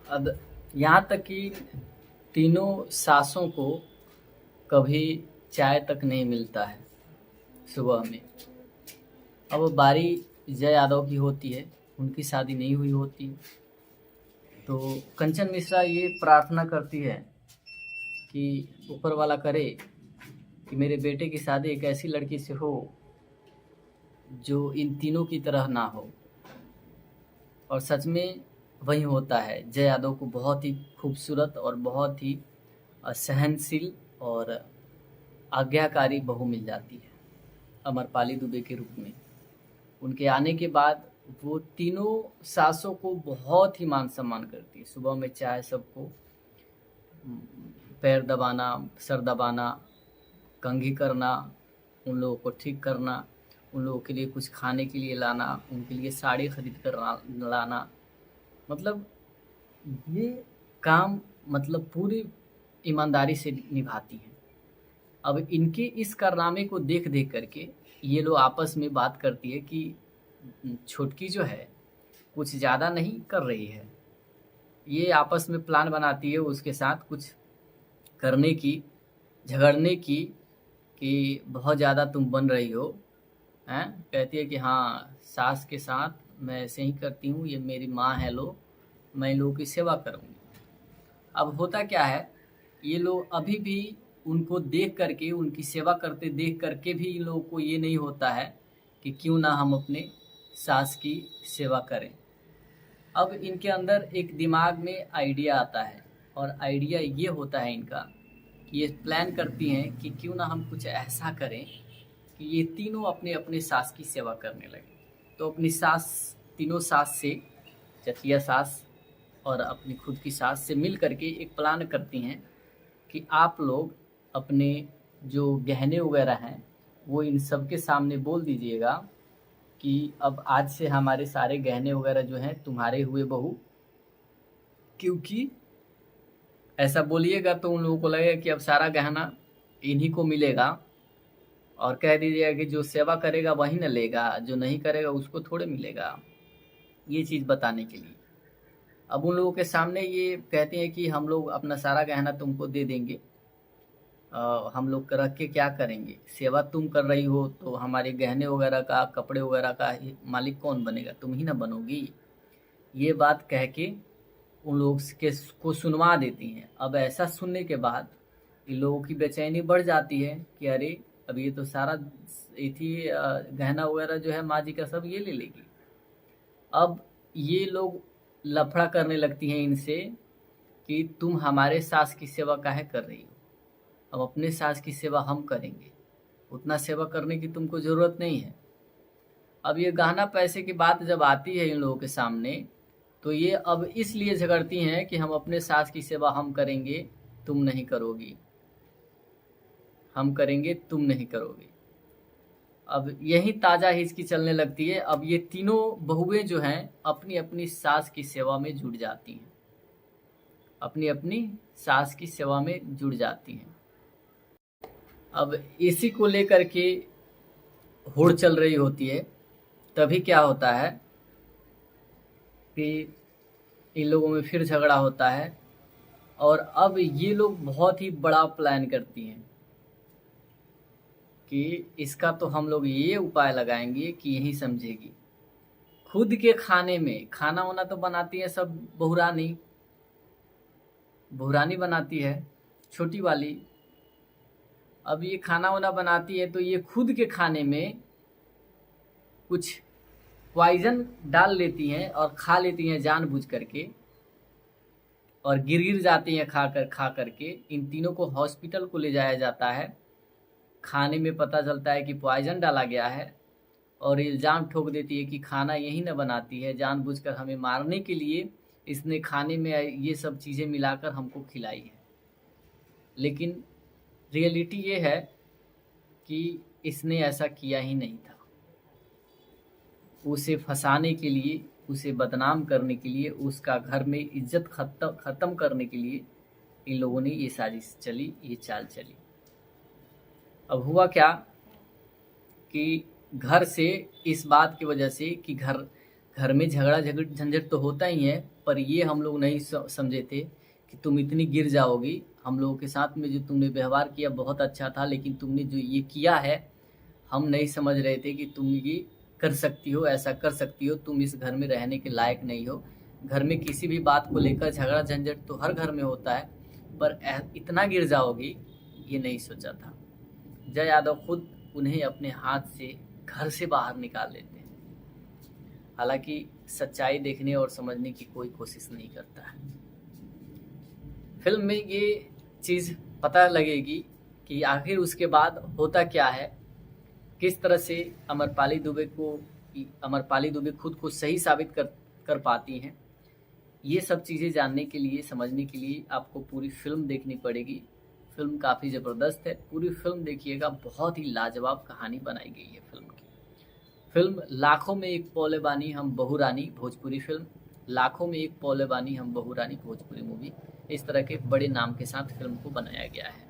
अब यहाँ तक कि तीनों सासों को कभी चाय तक नहीं मिलता है सुबह में। अब बारी जय यादव की होती है, उनकी शादी नहीं हुई होती। तो कंचन मिश्रा ये प्रार्थना करती है कि ऊपर वाला करे कि मेरे बेटे की शादी एक ऐसी लड़की से हो जो इन तीनों की तरह ना हो। और सच में वही होता है। जय यादव को बहुत ही खूबसूरत और बहुत ही सहनशील और आज्ञाकारी बहू मिल जाती है अमरपाली दुबे के रूप में। उनके आने के बाद वो तीनों सासों को बहुत ही मान सम्मान करती है। सुबह में चाय, सबको पैर दबाना, सर दबाना, कंघी करना, उन लोगों को ठीक करना, उन लोगों के लिए कुछ खाने के लिए लाना, उनके लिए साड़ी खरीद कर लाना। मतलब ये काम मतलब पूरी ईमानदारी से निभाती हैं। अब इनके इस कारनामे को देख देख करके ये लोग आपस में बात करती है कि छोटकी जो है कुछ ज़्यादा नहीं कर रही है। ये आपस में प्लान बनाती है उसके साथ कुछ करने की, झगड़ने की, कि बहुत ज़्यादा तुम बन रही हो हैं। कहती है कि हाँ, सास के साथ मैं ऐसे ही करती हूँ, ये मेरी माँ है, लो मैं इन लोगों की सेवा करूँगी। अब होता क्या है ये लोग अभी भी उनको देख करके, उनकी सेवा करते देख करके भी इन लोगों को ये नहीं होता है कि क्यों ना हम अपने सास की सेवा करें। अब इनके अंदर एक दिमाग में आइडिया आता है, और आइडिया ये होता है इनका कि ये प्लान करती हैं कि क्यों ना हम कुछ ऐसा करें कि ये तीनों अपने अपने सास की सेवा करने लगे। तो अपनी सास, तीनों सास से, चथिया सास और अपनी खुद की सास से मिल करके एक प्लान करती हैं कि आप लोग अपने जो गहने वगैरह हैं वो इन सब के सामने बोल दीजिएगा कि अब आज से हमारे सारे गहने वगैरह जो हैं तुम्हारे हुए बहू। क्योंकि ऐसा बोलिएगा तो उन लोगों को लगेगा कि अब सारा गहना इन्हीं को मिलेगा, और कह दीजिएगा कि जो सेवा करेगा वही न लेगा, जो नहीं करेगा उसको थोड़े मिलेगा। ये चीज़ बताने के लिए अब उन लोगों के सामने ये कहते हैं कि हम लोग अपना सारा गहना तुमको दे देंगे, हम लोग रख के क्या करेंगे, सेवा तुम कर रही हो तो हमारे गहने वगैरह का, कपड़े वगैरह का मालिक कौन बनेगा, तुम ही ना बनोगी। ये बात कह के उन लोग को सुनवा देती हैं। अब ऐसा सुनने के बाद इन लोगों की बेचैनी बढ़ जाती है कि अरे अब ये तो सारा थी गहना वगैरह जो है माँ जी का सब ये ले लेगी। अब ये लोग लफड़ा करने लगती हैं इनसे कि तुम हमारे सास की सेवा काहे कर रही हो, अब अपने सास की सेवा हम करेंगे, उतना सेवा करने की तुमको ज़रूरत नहीं है। अब ये गहना पैसे की बात जब आती है इन लोगों के सामने तो ये अब इसलिए झगड़ती हैं कि हम अपने सास की सेवा हम करेंगे, तुम नहीं करोगी, हम करेंगे तुम नहीं करोगे। अब यही ताज़ा हिचकी चलने लगती है। अब ये तीनों बहुएं जो हैं अपनी अपनी सास की सेवा में जुट जाती हैं, अपनी अपनी सास की सेवा में जुट जाती हैं। अब इसी को लेकर के होड़ चल रही होती है। तभी क्या होता है कि इन लोगों में फिर झगड़ा होता है, और अब ये लोग बहुत ही बड़ा प्लान करती हैं कि इसका तो हम लोग ये उपाय लगाएंगे कि यही समझेगी। खुद के खाने में खाना वाना तो बनाती है सब बहुरानी, बहुरानी बनाती है छोटी वाली। अब ये खाना वाना बनाती है तो ये खुद के खाने में कुछ पॉइजन डाल लेती हैं और खा लेती हैं जानबूझ करके, और गिर जाती हैं खा करके। इन तीनों को हॉस्पिटल को ले जाया जाता है। खाने में पता चलता है कि पॉइजन डाला गया है, और इल्ज़ाम ठोक देती है कि खाना यही न बनाती है, जानबूझकर हमें मारने के लिए इसने खाने में ये सब चीज़ें मिलाकर हमको खिलाई है। लेकिन रियलिटी ये है कि इसने ऐसा किया ही नहीं था। उसे फंसाने के लिए, उसे बदनाम करने के लिए, उसका घर में इज्जत ख़त्म करने के लिए इन लोगों ने ये साजिश चली, ये चाल चली। अब हुआ क्या कि घर से इस बात की वजह से कि घर में झगड़ा झंझट तो होता ही है, पर ये हम लोग नहीं समझे थे कि तुम इतनी गिर जाओगी। हम लोगों के साथ में जो तुमने व्यवहार किया बहुत अच्छा था, लेकिन तुमने जो ये किया है हम नहीं समझ रहे थे कि तुम ये कर सकती हो, ऐसा कर सकती हो। तुम इस घर में रहने के लायक नहीं हो। घर में किसी भी बात को लेकर झगड़ा झंझट तो हर घर में होता है, पर इतना गिर जाओगी ये नहीं सोचा था। जय यादव खुद उन्हें अपने हाथ से घर से बाहर निकाल लेते हैं। हालांकि सच्चाई देखने और समझने की कोई कोशिश नहीं करता है। फिल्म में ये चीज़ पता लगेगी कि आखिर उसके बाद होता क्या है, किस तरह से अमरपाली दुबे खुद को सही साबित कर पाती हैं। ये सब चीज़ें जानने के लिए, समझने के लिए आपको पूरी फिल्म देखनी पड़ेगी। फिल्म काफ़ी ज़बरदस्त है, पूरी फिल्म देखिएगा। बहुत ही लाजवाब कहानी बनाई गई है फिल्म की। फिल्म लाखों में एक पौले बानी हम बहुरानी भोजपुरी फिल्म, लाखों में एक पौले बानी हम बहुरानी भोजपुरी मूवी, इस तरह के बड़े नाम के साथ फिल्म को बनाया गया है।